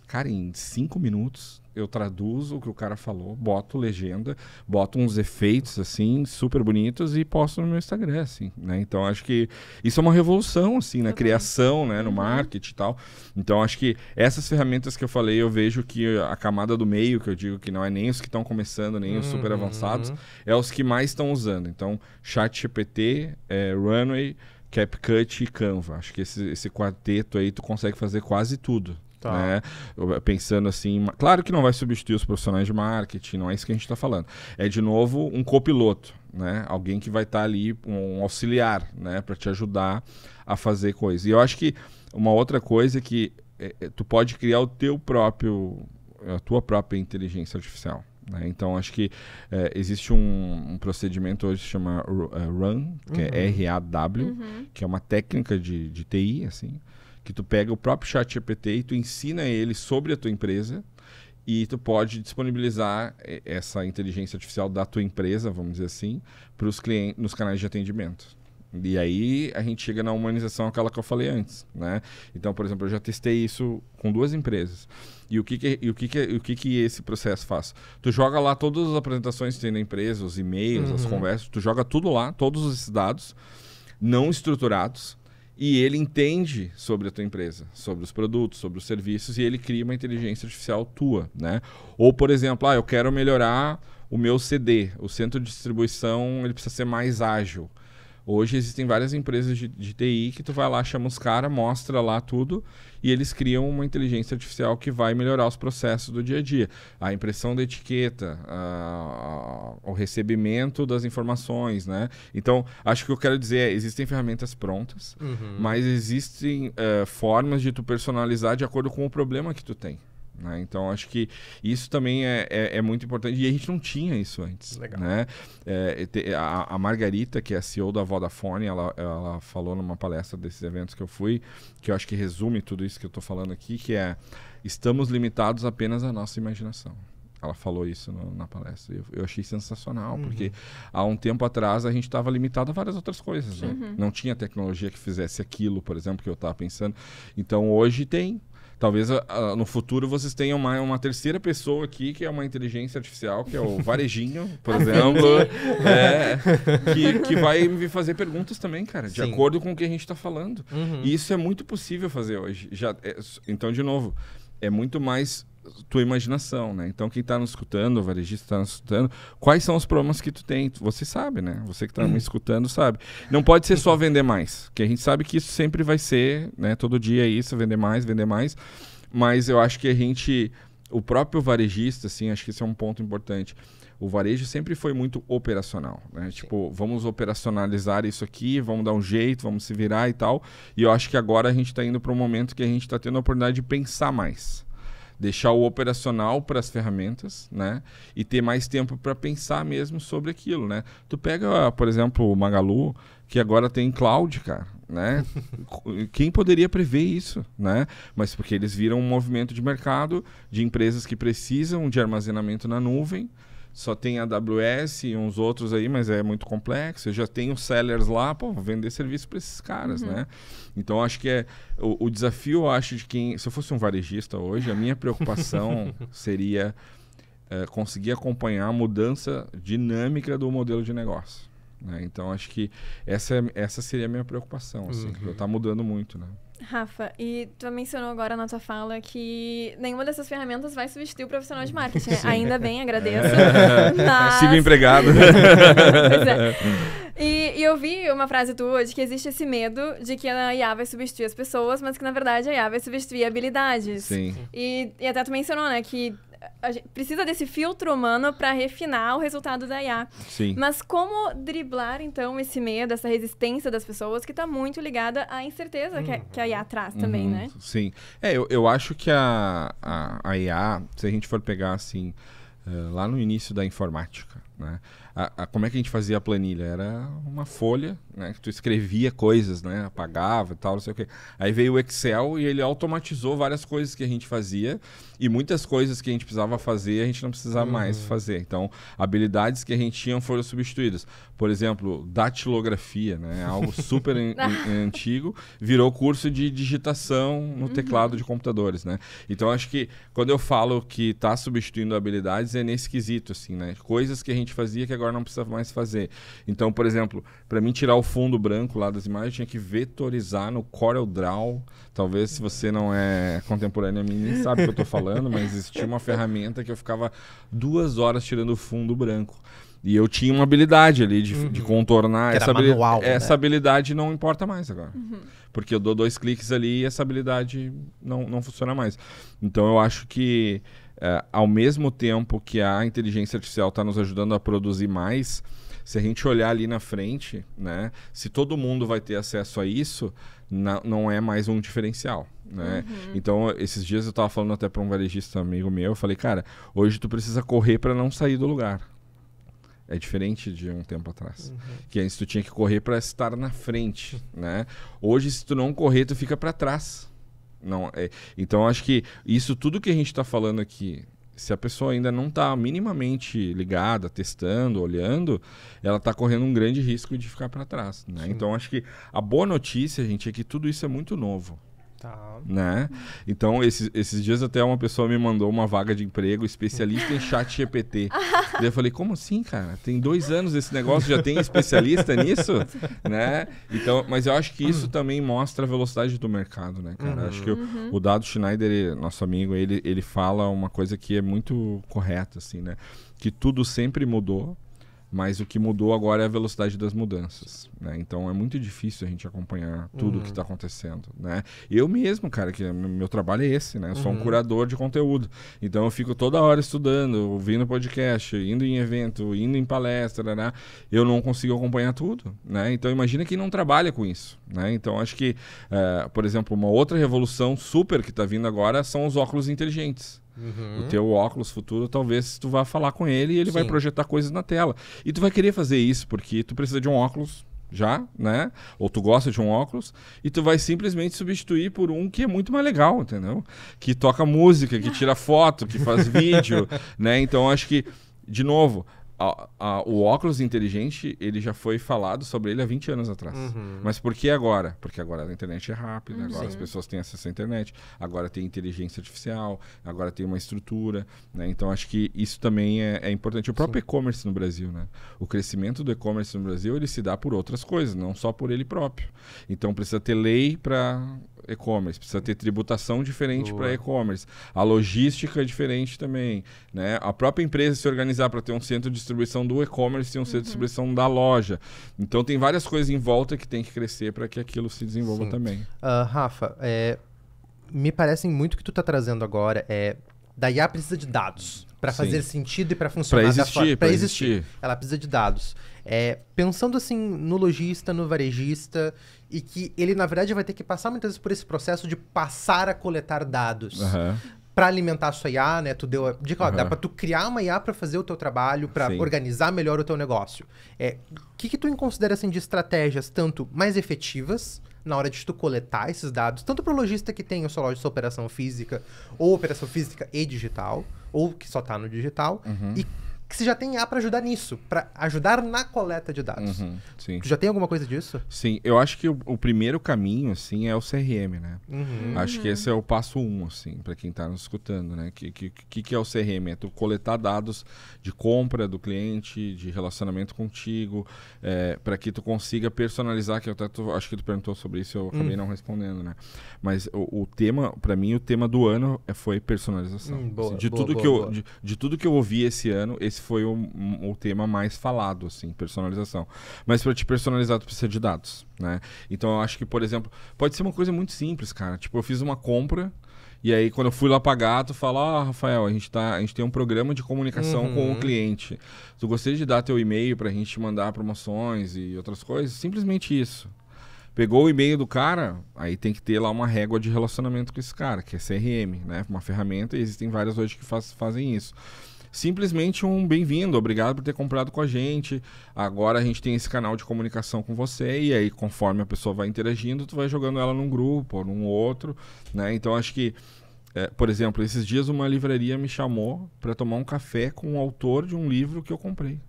C: Cara, em 5 minutos eu traduzo o que o cara falou, boto legenda, boto uns efeitos assim super bonitos e posto no meu Instagram, assim, né? Então acho que isso é uma revolução assim na criação, né, no marketing e tal. Então acho que essas ferramentas que eu falei, eu vejo que a camada do meio, que eu digo que não é nem os que estão começando, nem os super avançados, é os que mais estão usando. Então, ChatGPT, Runway, CapCut e Canva. Acho que esse quarteto aí tu consegue fazer quase tudo.
A: Tá.
C: Né? Pensando assim, claro que não vai substituir os profissionais de marketing, não é isso que a gente está falando. É, de novo, um copiloto, né? Alguém que vai estar ali, um auxiliar, né? Para te ajudar a fazer coisas. E eu acho que uma outra coisa é que tu pode criar a tua própria inteligência artificial. Né? Então, acho que existe um procedimento hoje que se chama RAW, que é R-A-W, que é uma técnica de TI, assim, que tu pega o próprio ChatGPT e tu ensina ele sobre a tua empresa e tu pode disponibilizar essa inteligência artificial da tua empresa, vamos dizer assim, para os clientes nos canais de atendimento. E aí a gente chega na humanização, aquela que eu falei antes, né? Então, por exemplo, eu já testei isso com 2 empresas. E o que esse processo faz? Tu joga lá todas as apresentações que tem na empresa, os e-mails, as conversas, tu joga tudo lá, todos esses dados não estruturados. E ele entende sobre a tua empresa, sobre os produtos, sobre os serviços, e ele cria uma inteligência artificial tua, né? Ou, por exemplo, eu quero melhorar o meu CD, o centro de distribuição ele precisa ser mais ágil. Hoje existem várias empresas de TI que tu vai lá, chama os caras, mostra lá tudo e eles criam uma inteligência artificial que vai melhorar os processos do dia a dia. A impressão da etiqueta, o recebimento das informações, né? Então, acho que o que eu quero dizer existem ferramentas prontas, mas existem formas de tu personalizar de acordo com o problema que tu tem. Né? Então, acho que isso também é muito importante. E a gente não tinha isso antes.
A: Legal.
C: Né? A Margarita, que é a CEO da Vodafone, ela falou numa palestra desses eventos que eu fui, que eu acho que resume tudo isso que eu estou falando aqui, que é: estamos limitados apenas à nossa imaginação. Ela falou isso na palestra. Eu achei sensacional, porque há um tempo atrás a gente estava limitado a várias outras coisas. Né? Não tinha tecnologia que fizesse aquilo, por exemplo, que eu estava pensando. Então, hoje tem. Talvez no futuro vocês tenham uma terceira pessoa aqui, que é uma inteligência artificial, que é o Varejinho, por exemplo, que vai me fazer perguntas também, cara, de acordo com o que a gente está falando. E isso é muito possível fazer hoje. Então, de novo, é muito mais tua imaginação, né? Então, quem está nos escutando, o varejista está nos escutando, quais são os problemas que tu tem? Você sabe, né? Você que está me escutando sabe. Não pode ser só vender mais, que a gente sabe que isso sempre vai ser, né? Todo dia é isso, vender mais, mas eu acho que o próprio varejista, assim, acho que esse é um ponto importante. O varejo sempre foi muito operacional, né? Tipo, vamos operacionalizar isso aqui, vamos dar um jeito, vamos se virar e tal. E eu acho que agora a gente está indo para um momento que a gente está tendo a oportunidade de pensar mais. Deixar o operacional para as ferramentas, né? E ter mais tempo para pensar mesmo sobre aquilo, né? Tu pega, por exemplo, o Magalu, que agora tem cloud, cara, né? Quem poderia prever isso, né? Mas porque eles viram um movimento de mercado de empresas que precisam de armazenamento na nuvem. Só tem a AWS e uns outros aí, mas é muito complexo. Eu já tenho sellers lá, vou vender serviço para esses caras, né? Então, acho que o desafio, eu acho, de quem... Se eu fosse um varejista hoje, a minha preocupação seria conseguir acompanhar a mudança dinâmica do modelo de negócio. Né? Então, acho que essa seria a minha preocupação, assim, porque tá mudando muito, né?
B: Rafa, e tu mencionou agora na tua fala que nenhuma dessas ferramentas vai substituir o profissional de marketing, né? Ainda bem, agradeço. Mas...
C: Sigo empregado.
B: Pois é. E eu vi uma frase tua de que existe esse medo de que a IA vai substituir as pessoas, mas que na verdade a IA vai substituir habilidades.
C: Sim.
B: E até tu mencionou, né, que a gente precisa desse filtro humano para refinar o resultado da IA.
C: Sim.
B: Mas como driblar, então, esse medo, essa resistência das pessoas que está muito ligada à incerteza que a IA traz também, né?
C: Sim. Eu acho que a IA, se a gente for pegar, assim, lá no início da informática, né? Como é que a gente fazia a planilha? Era uma folha, né? Que tu escrevia coisas, né? Apagava e tal, não sei o quê. Aí veio o Excel e ele automatizou várias coisas que a gente fazia e muitas coisas que a gente precisava fazer, a gente não precisava mais fazer. Então, habilidades que a gente tinha foram substituídas. Por exemplo, datilografia, né? Algo super antigo, virou curso de digitação no teclado de computadores, né? Então, acho que quando eu falo que está substituindo habilidades, é nesse quesito, assim, né? Coisas que a gente fazia que agora não precisa mais fazer. Então, por exemplo, para mim tirar o fundo branco lá das imagens, eu tinha que vetorizar no CorelDRAW. Talvez, se você não é contemporâneo a mim, nem sabe o que eu estou falando, mas existia uma ferramenta que eu ficava 2 horas tirando o fundo branco. E eu tinha uma habilidade ali de contornar. Essa habilidade não importa mais agora. Porque eu dou 2 cliques ali e essa habilidade não funciona mais. Então, eu acho que ao mesmo tempo que a inteligência artificial está nos ajudando a produzir mais, se a gente olhar ali na frente, né, se todo mundo vai ter acesso a isso, não é mais um diferencial. Né? Então, esses dias eu estava falando até para um varejista amigo meu, eu falei, cara, hoje tu precisa correr para não sair do lugar. É diferente de um tempo atrás. Que antes tu tinha que correr para estar na frente. Né? Hoje, se tu não correr, tu fica para trás. Então, acho que isso tudo que a gente está falando aqui, se a pessoa ainda não está minimamente ligada, testando, olhando, ela está correndo um grande risco de ficar para trás. Né? Então, acho que a boa notícia, gente, é que tudo isso é muito novo.
A: Tá.
C: Né? Então, esses dias até uma pessoa me mandou uma vaga de emprego especialista em chat GPT. Daí eu falei, como assim, cara? Tem 2 anos esse negócio, já tem especialista nisso? Né? Então, mas eu acho que isso também mostra a velocidade do mercado, né, cara? Acho que o Dado Schneider, nosso amigo, ele fala uma coisa que é muito correta, assim, né? Que tudo sempre mudou, mas o que mudou agora é a velocidade das mudanças, né? Então é muito difícil a gente acompanhar tudo o que está acontecendo, né? Eu mesmo, cara, que meu trabalho é esse, né? Eu sou um curador de conteúdo, então eu fico toda hora estudando, ouvindo podcast, indo em evento, indo em palestra, né? Eu não consigo acompanhar tudo, né? Então imagina quem não trabalha com isso, né? Então acho que, por exemplo, uma outra revolução super que está vindo agora são os óculos inteligentes. O teu óculos futuro, talvez tu vá falar com ele e ele vai projetar coisas na tela. E tu vai querer fazer isso porque tu precisa de um óculos já, né? Ou tu gosta de um óculos e tu vai simplesmente substituir por um que é muito mais legal, entendeu? Que toca música, que tira foto, que faz vídeo, né? Então acho que, de novo, o óculos inteligente, ele já foi falado sobre ele há 20 anos atrás. Mas por que agora? Porque agora a internet é rápida, agora as pessoas têm acesso à internet, agora tem inteligência artificial, agora tem uma estrutura, né? Então acho que isso também é importante. O próprio e-commerce no Brasil, né? O crescimento do e-commerce no Brasil, ele se dá por outras coisas, não só por ele próprio. Então precisa ter lei para e-commerce, precisa ter tributação diferente para e-commerce, a logística é diferente também, né? A própria empresa se organizar para ter um centro de distribuição do e-commerce e um centro de distribuição da loja. Então tem várias coisas em volta que tem que crescer para que aquilo se desenvolva também.
A: Rafa, me parecem muito que tu tá trazendo agora da IA precisa de dados para fazer sentido e para funcionar
C: para existir.
A: Ela precisa de dados. Pensando assim no lojista, no varejista, e que ele na verdade vai ter que passar muitas vezes por esse processo de passar a coletar dados para alimentar a sua IA, né? Tu deu a dica, dá para tu criar uma IA para fazer o teu trabalho, para organizar melhor o teu negócio. O que tu considera assim de estratégias tanto mais efetivas na hora de tu coletar esses dados, tanto para o lojista que tem a sua loja, sua operação física, ou operação física e digital, ou que só está no digital, e que você já tem IA para ajudar nisso, para ajudar na coleta de dados.
C: Sim.
A: Tu já tem alguma coisa disso?
C: Sim, eu acho que o primeiro caminho, assim, é o CRM, né? Acho que esse é o passo 1, assim, para quem tá nos escutando, né? Que é o CRM? É tu coletar dados de compra do cliente, de relacionamento contigo, para que tu consiga personalizar, que eu até acho que tu perguntou sobre isso, eu acabei não respondendo, né? Mas o tema, para mim, o tema do ano foi personalização.
A: Boa,
C: assim, de tudo que eu ouvi esse ano, esse foi o tema mais falado, assim, personalização. Mas para te personalizar, tu precisa de dados, né? Então eu acho que, por exemplo, pode ser uma coisa muito simples, cara. Tipo, eu fiz uma compra e aí quando eu fui lá pagar, tu fala, Rafael, a gente tem um programa de comunicação com o cliente. Tu gostaria de dar teu e-mail pra gente mandar promoções e outras coisas? Simplesmente isso. Pegou o e-mail do cara, aí tem que ter lá uma régua de relacionamento com esse cara, que é CRM, né? Uma ferramenta, e existem várias hoje que fazem isso. Simplesmente um bem-vindo, obrigado por ter comprado com a gente. Agora a gente tem esse canal de comunicação com você, e aí conforme a pessoa vai interagindo, tu vai jogando ela num grupo ou num outro, né? Então acho que, por exemplo, esses dias uma livraria me chamou para tomar um café com o autor de um livro que eu comprei.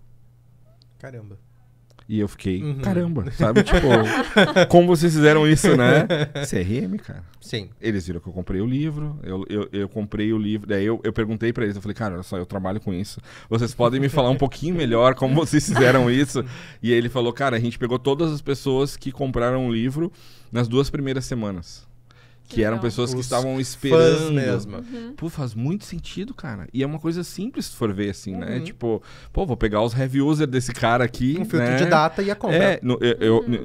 A: Caramba.
C: E eu fiquei, caramba, sabe? Tipo, como vocês fizeram isso, né? CRM, cara.
A: Sim.
C: Eles viram que eu comprei o livro, eu comprei o livro, daí eu perguntei pra eles, eu falei, cara, olha só, eu trabalho com isso. Vocês podem me falar um pouquinho melhor como vocês fizeram isso? E aí ele falou, cara, a gente pegou todas as pessoas que compraram o livro nas 2 primeiras semanas. Que eram pessoas que estavam esperando.
A: Fãs mesmo.
C: Pô, faz muito sentido, cara. E é uma coisa simples se for ver, assim, né? Tipo, pô, vou pegar os heavy user desse cara aqui,
A: um filtro de data e a compra.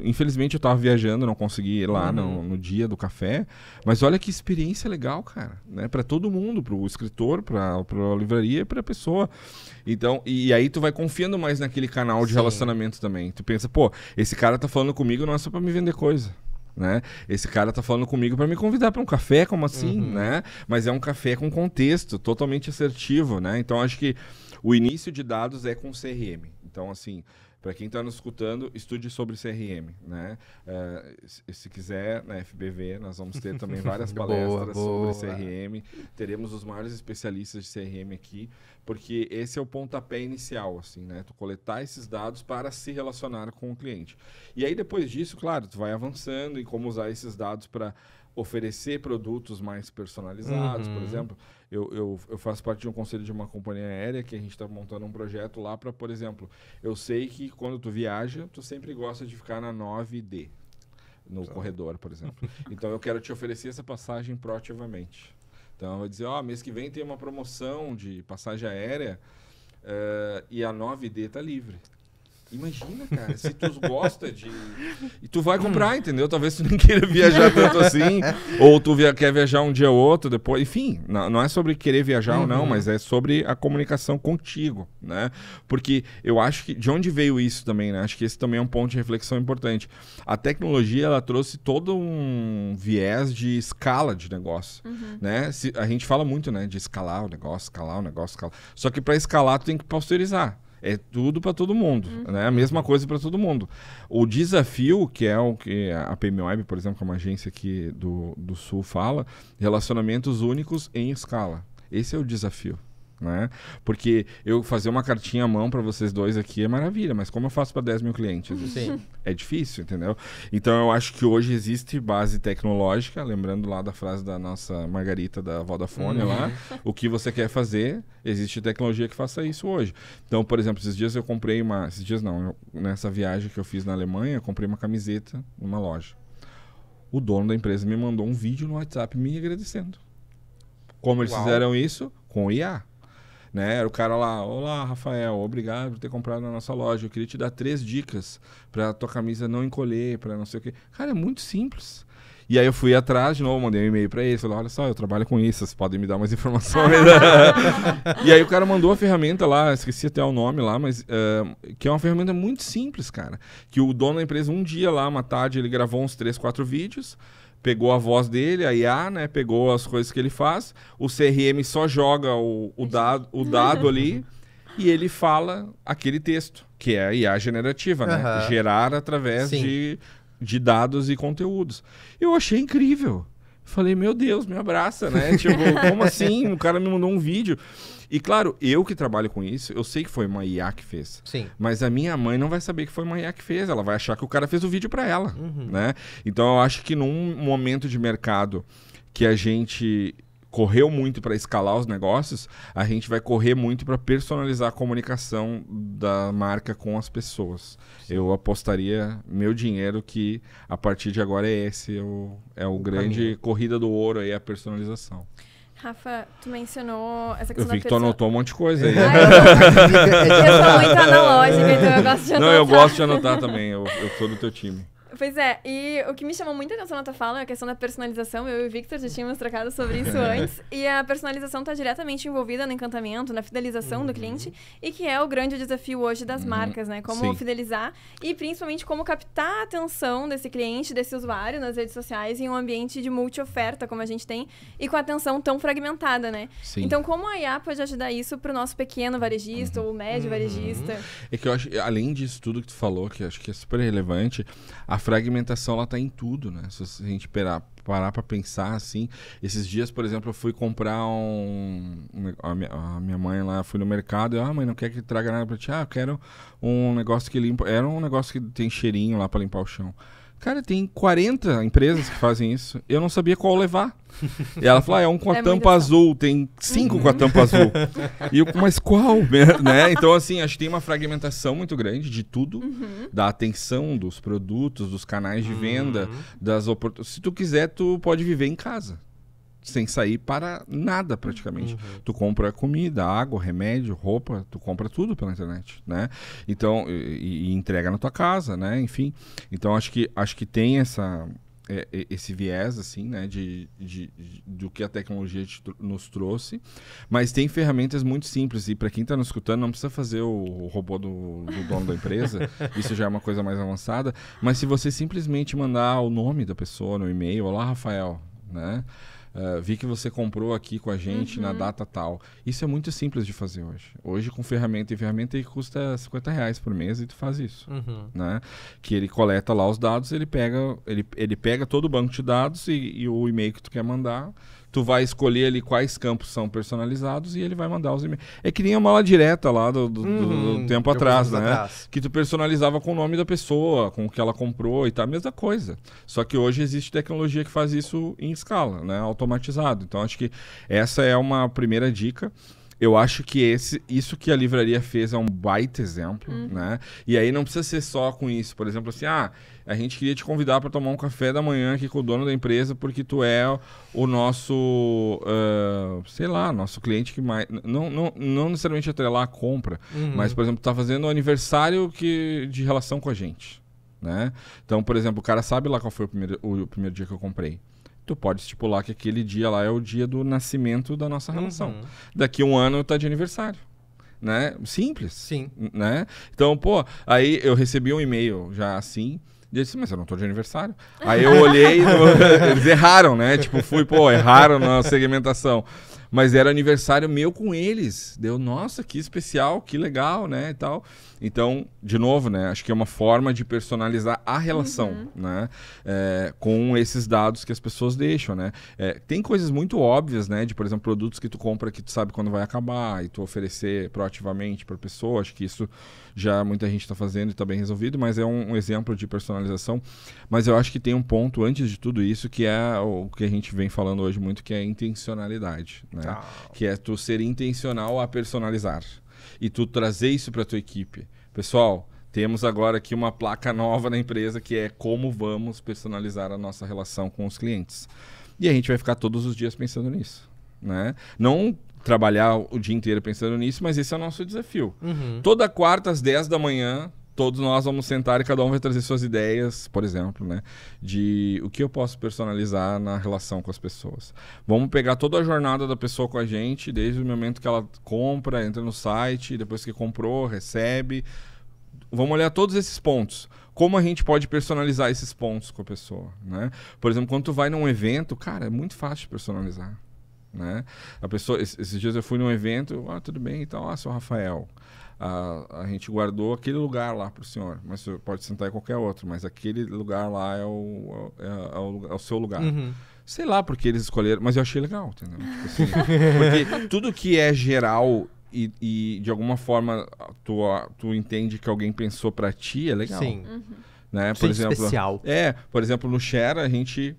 C: Infelizmente eu tava viajando, não consegui ir lá no dia do café. Mas olha que experiência legal, cara. Né? Pra todo mundo, pro escritor, pra livraria e pra pessoa. Então, e aí tu vai confiando mais naquele canal de relacionamento também. Tu pensa, pô, esse cara tá falando comigo não é só pra me vender coisa. Né? Esse cara tá falando comigo para me convidar para um café, como assim, né? Mas é um café com contexto, totalmente assertivo, né? Então acho que o início de dados é com CRM. Então assim, para quem está nos escutando, estude sobre CRM, né? Se quiser, na FBV, nós vamos ter também várias palestras sobre CRM. Teremos os maiores especialistas de CRM aqui, porque esse é o pontapé inicial, assim, né? Tu coletar esses dados para se relacionar com o cliente. E aí, depois disso, claro, tu vai avançando em como usar esses dados para oferecer produtos mais personalizados. Por exemplo, eu faço parte de um conselho de uma companhia aérea que a gente está montando um projeto lá para, por exemplo, eu sei que quando tu viaja, tu sempre gosta de ficar na 9D, no corredor, por exemplo. Então, eu quero te oferecer essa passagem proativamente. Então, eu vou dizer, mês que vem tem uma promoção de passagem aérea e a 9D tá livre. Imagina, cara, se tu gosta de... E tu vai comprar, entendeu? Talvez tu nem queira viajar tanto assim, ou tu quer viajar um dia ou outro, depois... Enfim, não é sobre querer viajar ou não, mas é sobre a comunicação contigo, né? Porque eu acho que... De onde veio isso também, né? Acho que esse também é um ponto de reflexão importante. A tecnologia, ela trouxe todo um viés de escala de negócio, né? A gente fala muito, né? De escalar o negócio. Só que para escalar, tu tem que pasteurizar. É tudo para todo mundo, né? A mesma coisa para todo mundo. O desafio, que é o que a PMWeb, por exemplo, que é uma agência aqui do Sul, fala, relacionamentos únicos em escala. Esse é o desafio, né? Porque eu fazer uma cartinha à mão para vocês dois aqui é maravilha, mas como eu faço para 10 mil clientes?
A: Sim.
C: É difícil, entendeu? Então eu acho que hoje existe base tecnológica, lembrando lá da frase da nossa Margarita da Vodafone lá, o que você quer fazer, existe tecnologia que faça isso hoje. Então, por exemplo, esses dias eu comprei nessa viagem que eu fiz na Alemanha, eu comprei uma camiseta numa loja. O dono da empresa me mandou um vídeo no WhatsApp me agradecendo. Como eles fizeram isso? Com o IA. Né? Era o cara lá, olá Rafael, obrigado por ter comprado na nossa loja, eu queria te dar 3 dicas pra tua camisa não encolher, pra não sei o quê. Cara, é muito simples. E aí eu fui atrás, de novo, mandei um e-mail pra ele, falei, olha só, eu trabalho com isso, vocês podem me dar mais informações. E aí o cara mandou a ferramenta lá, esqueci até o nome lá, mas que é uma ferramenta muito simples, cara. Que o dono da empresa, um dia lá, uma tarde, ele gravou uns 3, 4 vídeos, pegou a voz dele, a IA, né? Pegou as coisas que ele faz. O CRM só joga o dado ali e ele fala aquele texto, que é a IA generativa, né? Gerar através de dados e conteúdos. Eu achei incrível. Falei, meu Deus, me abraça, né? Tipo, como assim? O cara me mandou um vídeo. E claro, eu que trabalho com isso, eu sei que foi uma IA que fez.
A: Sim.
C: Mas a minha mãe não vai saber que foi uma IA que fez. Ela vai achar que o cara fez o vídeo pra ela, né? Então eu acho que num momento de mercado que a gente correu muito para escalar os negócios, a gente vai correr muito para personalizar a comunicação da marca com as pessoas. Sim. Eu apostaria meu dinheiro que a partir de agora esse é o grande caminho. Corrida do ouro aí, a personalização.
B: Rafa, tu mencionou essa questão
C: eu vi que tu anotou um monte de coisa aí.
B: Eu sou muito analógica, então eu gosto de anotar.
C: Não, eu gosto de anotar também, eu sou do teu time.
B: Pois é, e o que me chamou muita atenção na tua fala é a questão da personalização. Eu e o Victor já tínhamos trocado sobre isso antes. E a personalização está diretamente envolvida no encantamento, na fidelização do cliente, e que é o grande desafio hoje das marcas, né? Como fidelizar e principalmente como captar a atenção desse cliente, desse usuário nas redes sociais em um ambiente de multi-oferta como a gente tem e com atenção tão fragmentada, né? Sim. Então, como a IA pode ajudar isso para o nosso pequeno varejista ou médio varejista?
C: É que eu acho, além disso tudo que tu falou, que eu acho que é super relevante, a fragmentação, ela tá em tudo, né? Se a gente parar para pensar, assim... Esses dias, por exemplo, eu fui comprar a minha mãe lá, fui no mercado e... mãe, não quer que traga nada pra ti? Eu quero um negócio que limpa... Era um negócio que tem cheirinho lá pra limpar o chão. Cara, tem 40 empresas que fazem isso. Eu não sabia qual levar. E ela falou, é um com a tampa azul. Tem 5 com a tampa azul. E eu, mas qual? Né? Então, assim, acho que tem uma fragmentação muito grande de tudo. Da atenção, dos produtos, dos canais de venda, das oportunidades. Se tu quiser, tu pode viver em casa. Sem sair para nada, praticamente. Tu compra comida, água, remédio, roupa, tu compra tudo pela internet, né? Então, e entrega na tua casa, né? Enfim, então acho que tem esse viés, assim, né? Do que a tecnologia nos trouxe. Mas tem ferramentas muito simples. E para quem está nos escutando, não precisa fazer o robô do dono da empresa. Isso já é uma coisa mais avançada. Mas se você simplesmente mandar o nome da pessoa no e-mail, olá, Rafael, né? Vi que você comprou aqui com a gente na data tal. Isso é muito simples de fazer hoje. Hoje, com ferramenta que custa R$50 por mês e tu faz isso. Né? Que ele coleta lá os dados, ele pega todo o banco de dados e o e-mail que tu quer mandar. Tu vai escolher ali quais campos são personalizados e ele vai mandar os e-mails. É que nem a mala direta lá do tempo atrás, né? Que tu personalizava com o nome da pessoa, com o que ela comprou e tal, a mesma coisa. Só que hoje existe tecnologia que faz isso em escala, né? Automatizado. Então, acho que essa é uma primeira dica. Eu acho que isso que a livraria fez é um baita exemplo, né? E aí não precisa ser só com isso. Por exemplo, assim, a gente queria te convidar para tomar um café da manhã aqui com o dono da empresa porque tu é o nosso, sei lá, nosso cliente que mais... Não necessariamente atrelar a compra, mas, por exemplo, tá fazendo um aniversário de relação com a gente, né? Então, por exemplo, o cara sabe lá qual foi o primeiro dia que eu comprei. Tu pode estipular que aquele dia lá é o dia do nascimento da nossa relação. Daqui a um ano tá de aniversário. Né? Simples. Sim. Né? Então, aí eu recebi um e-mail já assim, e eu disse, mas eu não tô de aniversário. Aí eu olhei, eles erraram, né? Tipo, erraram na segmentação. Mas era aniversário meu com eles. Deu, nossa, que especial, que legal, né? E tal. Então, de novo, né? Acho que é uma forma de personalizar a relação, né? Com esses dados que as pessoas deixam, né? Tem coisas muito óbvias, né? De, por exemplo, produtos que tu compra que tu sabe quando vai acabar e tu oferecer proativamente para a pessoa. Acho que isso já muita gente está fazendo e está bem resolvido, mas é um exemplo de personalização. Mas eu acho que tem um ponto antes de tudo isso que é o que a gente vem falando hoje muito, que é a intencionalidade, né? Que é tu ser intencional a personalizar e tu trazer isso para tua equipe. Pessoal, temos agora aqui uma placa nova na empresa que é como vamos personalizar a nossa relação com os clientes. E a gente vai ficar todos os dias pensando nisso, né? Não trabalhar o dia inteiro pensando nisso, mas esse é o nosso desafio. Toda quarta às 10 da manhã, todos nós vamos sentar e cada um vai trazer suas ideias, por exemplo, né? De o que eu posso personalizar na relação com as pessoas. Vamos pegar toda a jornada da pessoa com a gente, desde o momento que ela compra, entra no site, depois que comprou, recebe. Vamos olhar todos esses pontos. Como a gente pode personalizar esses pontos com a pessoa, né? Por exemplo, quando tu vai num evento, cara, é muito fácil de personalizar, né? A pessoa, esses dias eu fui num evento, tudo bem, então, seu Rafael, a gente guardou aquele lugar lá para o senhor, mas você pode sentar em qualquer outro, mas aquele lugar lá é o seu lugar. Sei lá porque eles escolheram, mas eu achei legal, entendeu? Tipo assim, porque tudo que é geral e de alguma forma tu entende que alguém pensou pra ti, é legal.
A: Sim.
C: Né? Por exemplo,
A: especial.
C: por exemplo, no Share a gente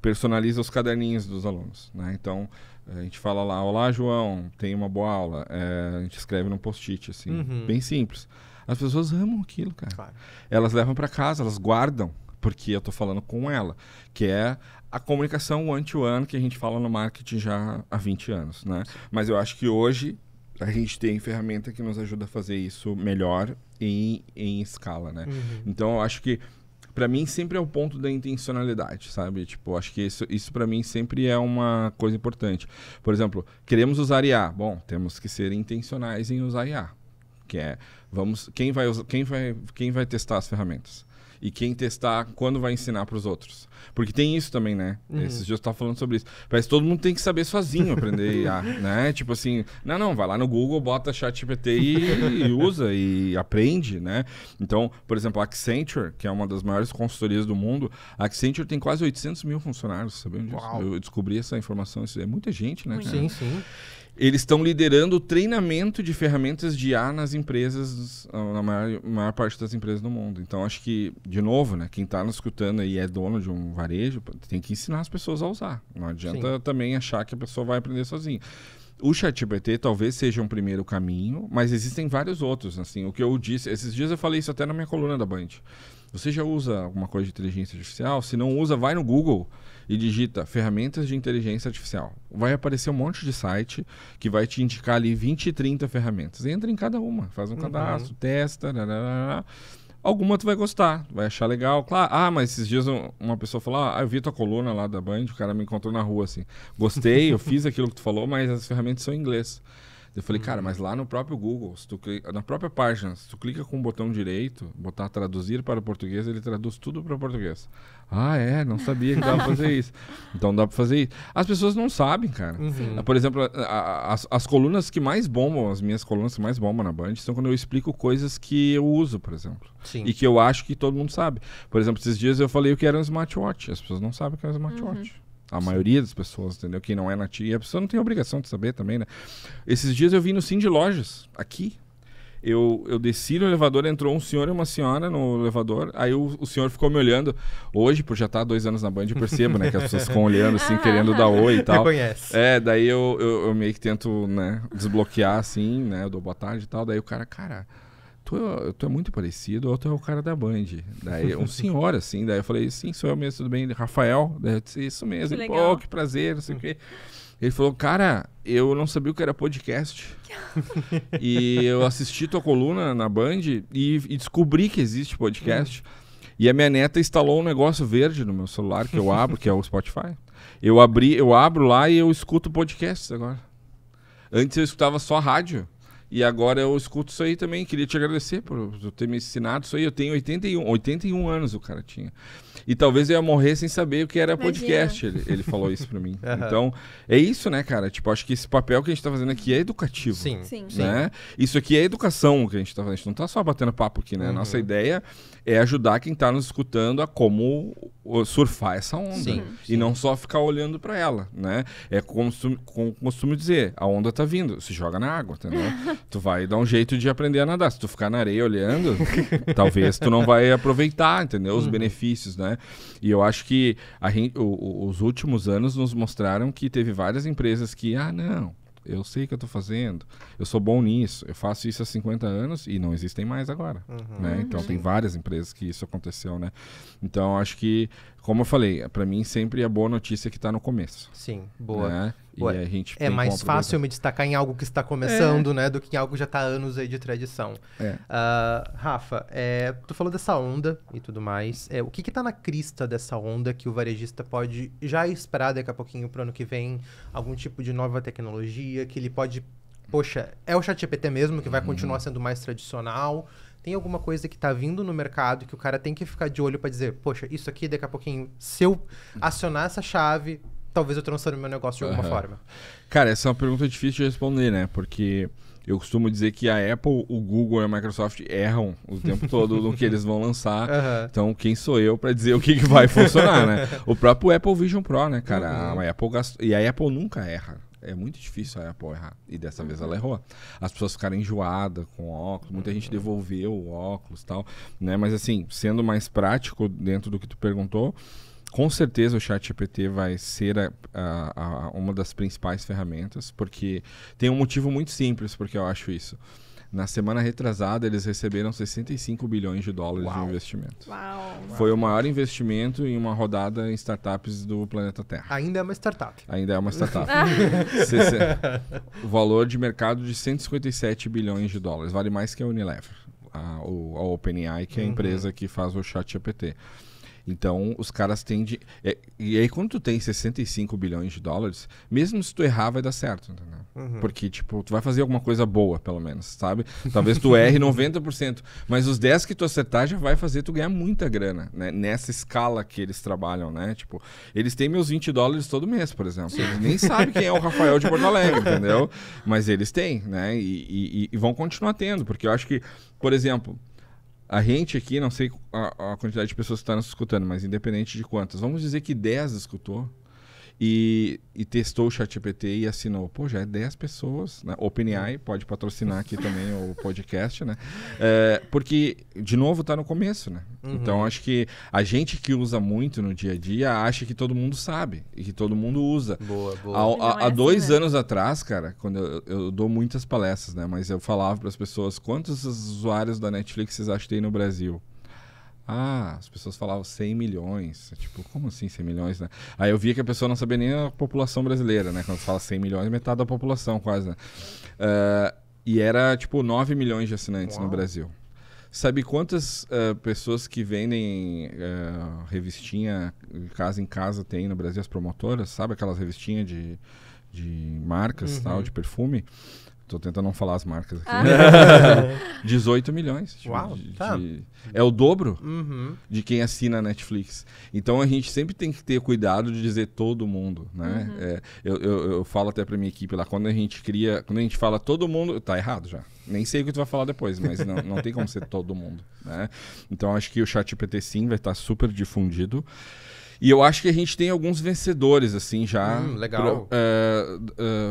C: personaliza os caderninhos dos alunos, né? Então, a gente fala lá, olá, João, tem uma boa aula. A gente escreve num post-it, assim, bem simples. As pessoas amam aquilo, cara.
A: Claro.
C: Elas levam pra casa, elas guardam, porque eu tô falando com ela, que é a comunicação one-to-one que a gente fala no marketing já há 20 anos, né? Mas eu acho que hoje a gente tem ferramenta que nos ajuda a fazer isso melhor em escala, né? Então, eu acho que pra mim sempre é o ponto da intencionalidade, sabe? Tipo, acho que isso pra mim sempre é uma coisa importante. Por exemplo, queremos usar IA. Bom, temos que ser intencionais em usar IA. Que é, quem vai testar as ferramentas? E quem testar, quando vai ensinar para os outros? Porque tem isso também, né? Esses dias eu estava falando sobre isso. Parece que todo mundo tem que saber sozinho aprender IA, né? Tipo assim, não, vai lá no Google, bota ChatGPT e usa e aprende, né? Então, por exemplo, a Accenture, que é uma das maiores consultorias do mundo, a Accenture tem quase 800 mil funcionários, sabiam disso? Eu descobri essa informação, isso é muita gente, né?
A: Sim, sim.
C: Eles estão liderando o treinamento de ferramentas de IA nas empresas, na maior parte das empresas do mundo. Então, acho que, de novo, né, quem está nos escutando e é dono de um varejo, tem que ensinar as pessoas a usar. Não adianta também achar que a pessoa vai aprender sozinha. O ChatGPT talvez seja um primeiro caminho, mas existem vários outros. Assim, o que eu disse, esses dias eu falei isso até na minha coluna da Band. Você já usa alguma coisa de inteligência artificial? Se não usa, vai no Google e digita ferramentas de inteligência artificial. Vai aparecer um monte de site que vai te indicar ali 20, 30 ferramentas. Entra em cada uma, faz um cadastro, testa, alguma tu vai gostar, vai achar legal. Claro, mas esses dias uma pessoa falou, eu vi tua coluna lá da Band, o cara me encontrou na rua assim. Gostei, eu fiz aquilo que tu falou, mas as ferramentas são em inglês. Eu falei, cara, mas lá no próprio Google, na própria página, se tu clica com o botão direito, botar traduzir para o português, ele traduz tudo para o português. Não sabia que dava pra fazer isso. Então dá pra fazer isso. As pessoas não sabem, cara. Por exemplo, as colunas que mais bombam, as minhas colunas que mais bombam na Band, são quando eu explico coisas que eu uso, por exemplo.
A: Sim.
C: E que eu acho que todo mundo sabe. Por exemplo, esses dias eu falei o que era um smartwatch. As pessoas não sabem o que é um smartwatch. A maioria das pessoas, entendeu? Quem não é nativo. E a pessoa não tem obrigação de saber também, né? Esses dias eu vi no Cindy Lojas, aqui. Eu desci no elevador, entrou um senhor e uma senhora no elevador. Aí o senhor ficou me olhando. Hoje, por já estar 2 anos na Band, eu percebo, né? Que as pessoas ficam olhando, assim, querendo dar oi e tal.
A: Reconhece.
C: Daí eu meio que tento, né, desbloquear, assim, né? Eu dou boa tarde e tal. Daí o cara, tu é muito parecido, ou tu é o cara da Band. Daí um senhor, assim, daí eu falei, sim, sou eu mesmo, tudo bem? Rafael? Daí eu disse, isso mesmo.
B: Que
C: Ele,
B: legal.
C: que prazer, não sei o quê. Ele falou, cara, eu não sabia o que era podcast. E eu assisti tua coluna na Band e descobri que existe podcast. E a minha neta instalou um negócio verde no meu celular que eu abro, que é o Spotify. Eu abro lá e eu escuto podcasts agora. Antes eu escutava só rádio. E agora eu escuto isso aí também. Queria te agradecer por ter me ensinado isso aí. Eu tenho 81 anos, o cara tinha. E talvez eu ia morrer sem saber o que era podcast. Ele falou isso pra mim. Então, é isso, né, cara? Tipo, acho que esse papel que a gente tá fazendo aqui é educativo.
A: Sim.
C: Né? Isso aqui é educação que a gente tá fazendo. A gente não tá só batendo papo aqui, né? A nossa ideia é ajudar quem tá nos escutando a como surfar essa onda.
A: Sim.
C: E não só ficar olhando pra ela, né? É como costumo dizer, a onda tá vindo, se joga na água, entendeu? Tu vai dar um jeito de aprender a nadar. Se tu ficar na areia olhando, talvez tu não vai aproveitar, entendeu? Os benefícios, né? E eu acho que os últimos anos nos mostraram que teve várias empresas que, não, eu sei o que eu tô fazendo, eu sou bom nisso, eu faço isso há 50 anos e não existem mais agora, né? Então tem várias empresas que isso aconteceu, né? Então acho que, como eu falei, pra mim sempre é boa notícia que tá no começo.
A: Sim, boa.
C: Né?
A: Boa.
C: E a gente
A: É mais fácil me destacar em algo que está começando, né? Do que em algo que já tá há anos aí de tradição. Rafa, tu falou dessa onda e tudo mais. O que tá na crista dessa onda que o varejista pode já esperar daqui a pouquinho pro ano que vem? Algum tipo de nova tecnologia que ele pode... Poxa, é o ChatGPT mesmo que vai continuar sendo mais tradicional? Tem alguma coisa que tá vindo no mercado que o cara tem que ficar de olho pra dizer, poxa, isso aqui daqui a pouquinho, se eu acionar essa chave, talvez eu transforme meu negócio de alguma forma?
C: Cara, essa é uma pergunta difícil de responder, né? Porque Eu costumo dizer que a Apple, o Google e a Microsoft erram o tempo todo no que eles vão lançar. Então, quem sou eu para dizer o que vai funcionar, né? O próprio Apple Vision Pro, né, cara? A Apple e a Apple nunca erra. É muito difícil a Apple errar. E dessa vez ela errou. As pessoas ficaram enjoadas com óculos. Muita gente devolveu o óculos e tal, né? Mas assim, sendo mais prático dentro do que tu perguntou, com certeza o ChatGPT vai ser uma das principais ferramentas, porque tem um motivo muito simples porque eu acho isso. Na semana retrasada, eles receberam 65 bilhões de dólares de investimento. Foi o maior investimento em uma rodada em startups do planeta Terra.
A: Ainda é uma startup.
C: Ainda é uma startup. O valor de mercado de 157 bilhões de dólares. Vale mais que a Unilever, a OpenAI, que é a empresa que faz o ChatGPT. Então, os caras tendem... E aí, quando tu tem 65 bilhões de dólares, mesmo se tu errar, vai dar certo, entendeu? Porque, tipo, tu vai fazer alguma coisa boa, pelo menos, sabe? Talvez tu erre 90%, mas os 10 que tu acertar já vai fazer tu ganhar muita grana, né? Nessa escala que eles trabalham, né? Tipo, eles têm meus 20 dólares todo mês, por exemplo. Eles nem sabem quem é o Rafael de Porto Alegre, entendeu? Mas eles têm, né? E vão continuar tendo, porque eu acho que, por exemplo... A gente aqui, não sei a quantidade de pessoas que estão nos escutando, mas independente de quantas, vamos dizer que 10 escutou e testou o ChatGPT e assinou. Pô, já é 10 pessoas, né? OpenAI pode patrocinar aqui também o podcast, né? Porque, de novo, está no começo, né? Então, acho que a gente que usa muito no dia a dia acha que todo mundo sabe e que todo mundo usa.
A: Boa.
C: Há 2 anos atrás, cara, quando eu dou muitas palestras, né? Mas eu falava para as pessoas, quantos usuários da Netflix vocês acham que tem no Brasil? As pessoas falavam 100 milhões. Tipo, como assim 100 milhões, né? Aí eu via que a pessoa não sabia nem a população brasileira, né? Quando fala 100 milhões, metade da população quase, né? E era, tipo, 9 milhões de assinantes no Brasil. Sabe quantas pessoas que vendem revistinha casa em casa tem no Brasil, as promotoras? Sabe aquelas revistinhas de marcas, tal, de perfume? Tô tentando não falar as marcas aqui. 18 milhões. Tipo, é o dobro de quem assina a Netflix. Então a gente sempre tem que ter cuidado de dizer todo mundo, né? Eu falo até pra minha equipe lá, quando a gente fala todo mundo, tá errado já. Nem sei o que tu vai falar depois, mas não tem como ser todo mundo, né? Então acho que o ChatGPT sim vai estar super difundido. E eu acho que a gente tem alguns vencedores, assim, já
A: legal.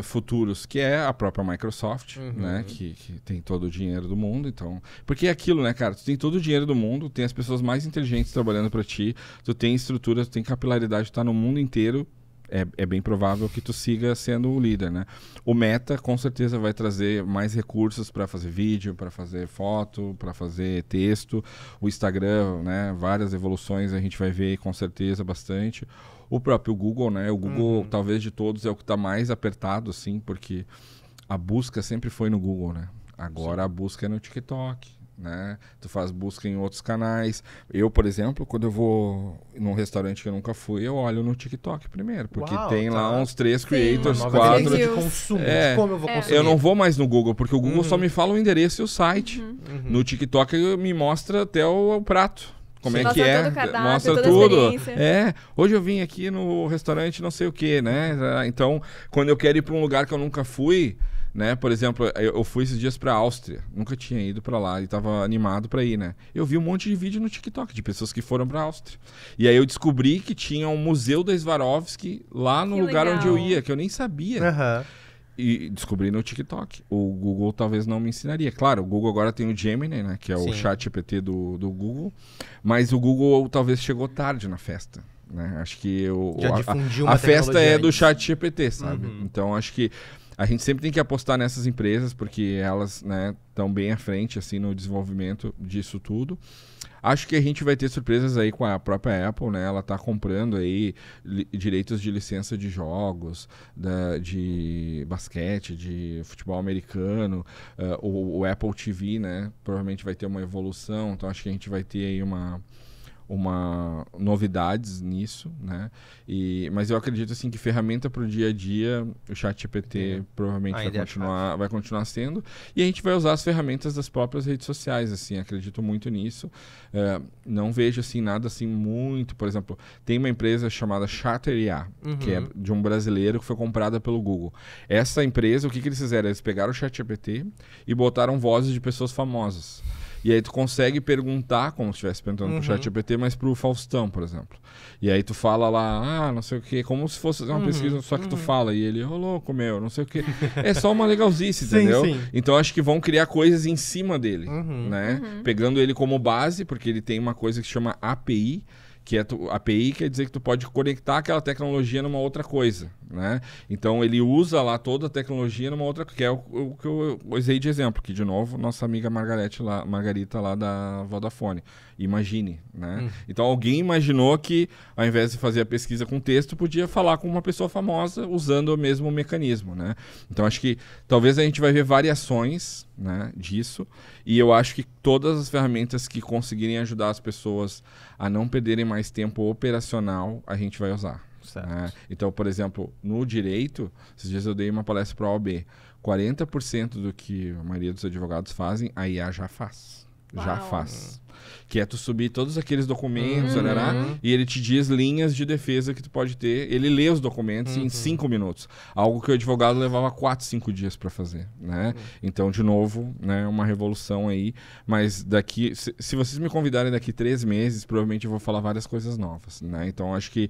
C: Futuros, que é a própria Microsoft, né? Que tem todo o dinheiro do mundo, então... Porque é aquilo, né, cara? Tu tem todo o dinheiro do mundo, tem as pessoas mais inteligentes trabalhando para ti, tu tem estrutura, tu tem capilaridade, tu tá no mundo inteiro. É bem provável que tu siga sendo o líder, né? O Meta, com certeza, vai trazer mais recursos para fazer vídeo, para fazer foto, para fazer texto. O Instagram, né? Várias evoluções a gente vai ver, com certeza, bastante. O próprio Google, né? O Google, talvez de todos, é o que está mais apertado, assim, porque a busca sempre foi no Google, né? Agora a busca é no TikTok, né? Tu faz busca em outros canais. Eu, por exemplo, quando eu vou num restaurante que eu nunca fui, eu olho no TikTok primeiro, porque tem lá uns 3 creators, 4
A: de consumo, de como eu vou consumir.
C: Eu não vou mais no Google, porque o Google só me fala o endereço e o site. No TikTok me mostra até o prato. Como é que é? Mostra tudo. Hoje eu vim aqui no restaurante não sei o que, né? Então, quando eu quero ir para um lugar que eu nunca fui, né? Por exemplo, eu fui esses dias pra Áustria. Nunca tinha ido pra lá e tava animado pra ir, né? Eu vi um monte de vídeo no TikTok de pessoas que foram pra Áustria. E aí eu descobri que tinha um museu da Swarovski lá no lugar onde eu ia, que eu nem sabia. E descobri no TikTok. O Google talvez não me ensinaria. Claro, o Google agora tem o Gemini, né? Que é o ChatGPT do Google. Mas o Google talvez chegou tarde na festa, né? Acho que a festa é do ChatGPT, sabe? Então acho que a gente sempre tem que apostar nessas empresas, porque elas, né, estão bem à frente assim, no desenvolvimento disso tudo. Acho que a gente vai ter surpresas aí com a própria Apple, né? Ela está comprando aí direitos de licença de jogos, de basquete, de futebol americano. O Apple TV, né? Provavelmente vai ter uma evolução. Então acho que a gente vai ter aí novidades nisso, né? Mas eu acredito assim que ferramenta para o dia a dia, o ChatGPT provavelmente vai continuar sendo, e a gente vai usar as ferramentas das próprias redes sociais, assim, acredito muito nisso. Não vejo assim nada assim muito, por exemplo, tem uma empresa chamada Charter.ai, que é de um brasileiro que foi comprada pelo Google. Essa empresa, o que eles fizeram? Eles pegaram o ChatGPT e botaram vozes de pessoas famosas. E aí tu consegue perguntar, como se estivesse perguntando pro ChatGPT, mas pro Faustão, por exemplo. E aí tu fala lá, não sei o quê, como se fosse uma pesquisa, só que tu fala. E ele, ô louco, meu, não sei o quê. É só uma legalzice, entendeu? Sim. Então acho que vão criar coisas em cima dele, né? Pegando ele como base, porque ele tem uma coisa que se chama API, que API quer dizer que tu pode conectar aquela tecnologia numa outra coisa, né? Então ele usa lá toda a tecnologia numa outra, que é o que eu usei de exemplo, que de novo, nossa amiga Margarita lá da Vodafone. Imagine, né? Então alguém imaginou que ao invés de fazer a pesquisa com texto, podia falar com uma pessoa famosa usando o mesmo mecanismo, né? Então acho que talvez a gente vai ver variações, né, disso, e eu acho que todas as ferramentas que conseguirem ajudar as pessoas a não perderem mais tempo operacional, a gente vai usar. Né? Então, por exemplo, no direito, esses dias eu dei uma palestra para a OAB, 40% do que a maioria dos advogados fazem, a IA já faz.
B: Uau.
C: Já faz. Que é tu subir todos aqueles documentos, e ele te diz linhas de defesa que tu pode ter. Ele lê os documentos em 5 minutos. Algo que o advogado levava 4, 5 dias para fazer, né? Então, de novo, né, uma revolução aí. Mas daqui, se vocês me convidarem daqui 3 meses, provavelmente eu vou falar várias coisas novas, né? Então, acho que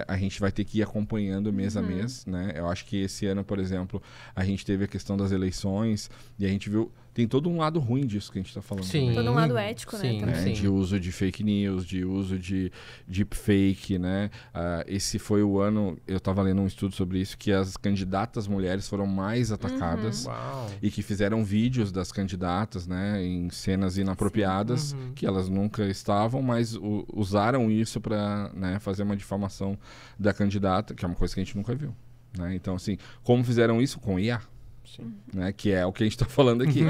C: a gente vai ter que ir acompanhando mês a mês, né? Eu acho que esse ano, por exemplo, a gente teve a questão das eleições e a gente viu... Tem todo um lado ruim disso que a gente está falando.
B: Sim. Todo um lado ético, né? Também.
C: De uso de fake news, de uso de deepfake, né? Esse foi o ano, eu estava lendo um estudo sobre isso, que as candidatas mulheres foram mais atacadas e que fizeram vídeos das candidatas, né? Em cenas inapropriadas, que elas nunca estavam, mas usaram isso para, né, fazer uma difamação da candidata, que é uma coisa que a gente nunca viu. Né? Então, assim, como fizeram isso? Com IA. Né, que é o que a gente está falando aqui.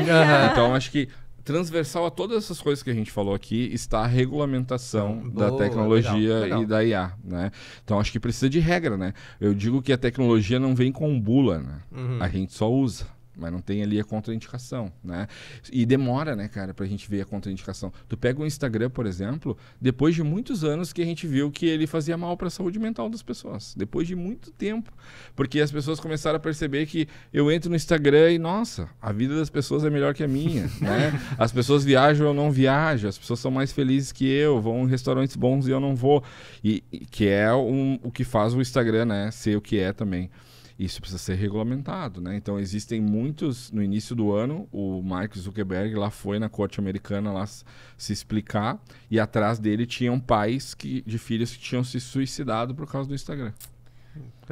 C: Então, acho que transversal a todas essas coisas que a gente falou aqui está a regulamentação da tecnologia legal. E da IA. Né? Então, acho que precisa de regra. Né? Eu digo que a tecnologia não vem com bula. Né? A gente só usa. Mas não tem ali a contraindicação, né? E demora, né, cara, pra gente ver a contraindicação. Tu pega o Instagram, por exemplo, depois de muitos anos que a gente viu que ele fazia mal pra saúde mental das pessoas. Depois de muito tempo. Porque as pessoas começaram a perceber que eu entro no Instagram e, nossa, a vida das pessoas é melhor que a minha, né? As pessoas viajam, eu não viajo. As pessoas são mais felizes que eu, vão em restaurantes bons e eu não vou. E que é o que faz o Instagram, né, ser o que é também. Isso precisa ser regulamentado, né? Então, existem muitos... No início do ano, o Mark Zuckerberg lá foi na corte americana lá se explicar e atrás dele tinham pais de filhos que tinham se suicidado por causa do Instagram.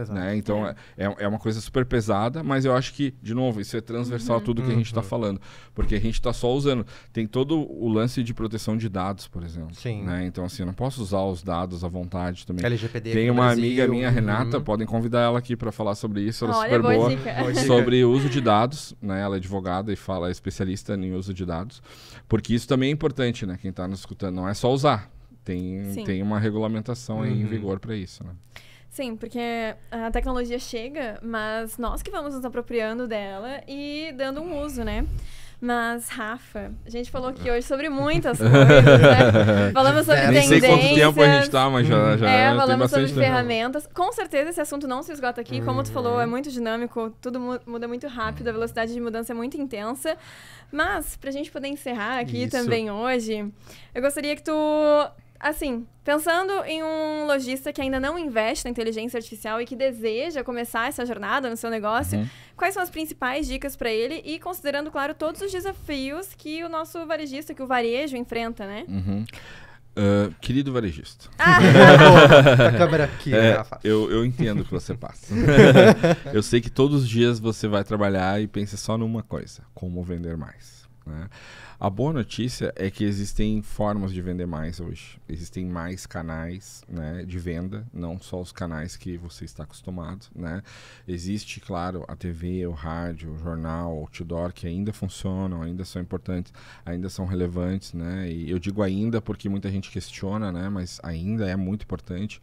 C: Né? Então, é uma coisa super pesada, mas eu acho que, de novo, isso é transversal a tudo que a gente está falando. Porque a gente está só usando... Tem todo o lance de proteção de dados, por exemplo. Sim. Né? Então, assim, eu não posso usar os dados à vontade também.
A: LGPD
C: tem uma amiga minha, Renata, podem convidar ela aqui para falar sobre isso. Ela é super boa. Sobre uso de dados. Né? Ela é advogada e é especialista em uso de dados. Porque isso também é importante, né? Quem está nos escutando, não é só usar. Tem uma regulamentação aí em vigor para isso, né?
B: Sim, porque a tecnologia chega, mas nós que vamos nos apropriando dela e dando um uso, né? Mas, Rafa, a gente falou aqui hoje sobre muitas coisas, né? Falamos sobre tendências.
C: Nem sei quanto tempo a gente tá, mas já
B: falamos sobre ferramentas. Com certeza esse assunto não se esgota aqui. Como tu falou, é muito dinâmico, tudo muda muito rápido, a velocidade de mudança é muito intensa. Mas, pra gente poder encerrar aqui também hoje, eu gostaria que tu... Assim, pensando em um lojista que ainda não investe na inteligência artificial e que deseja começar essa jornada no seu negócio, quais são as principais dicas para ele? E considerando, claro, todos os desafios que o nosso varejista, que o varejo enfrenta, né?
C: Querido varejista.
A: A câmera aqui.
C: Eu entendo o que você passa. Eu sei que todos os dias você vai trabalhar e pensa só numa coisa: como vender mais. né? A boa notícia é que existem formas de vender mais hoje. Existem mais canais, né, de venda, não só os canais que você está acostumado, né? Existe, claro, a TV, o rádio, o jornal, o outdoor, que ainda funcionam, ainda são importantes, ainda são relevantes, né? E eu digo ainda porque muita gente questiona, né? Mas ainda é muito importante.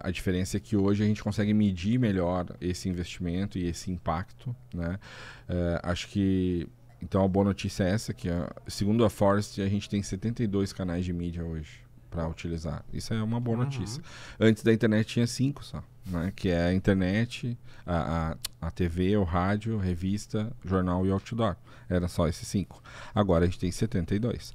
C: A diferença é que hoje a gente consegue medir melhor esse investimento e esse impacto, né? Acho que então a boa notícia é essa, que segundo a Forrester a gente tem 72 canais de mídia hoje para utilizar. Isso é uma boa notícia. Antes da internet tinha 5 só, né? Que é a internet, a TV, o rádio, revista, jornal e outdoor. Era só esses 5. Agora a gente tem 72.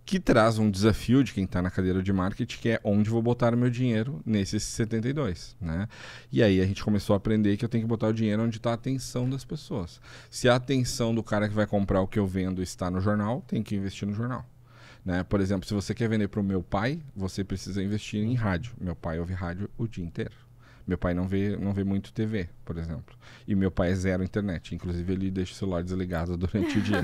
C: Que traz um desafio de quem está na cadeira de marketing, que é onde vou botar o meu dinheiro nesses 72, né? E aí a gente começou a aprender que eu tenho que botar o dinheiro onde está a atenção das pessoas. Se a atenção do cara que vai comprar o que eu vendo está no jornal, tem que investir no jornal, né? Por exemplo, se você quer vender para o meu pai, você precisa investir em rádio. Meu pai ouve rádio o dia inteiro. Meu pai não vê muito TV, por exemplo. E meu pai é zero internet. Inclusive, ele deixa o celular desligado durante o dia.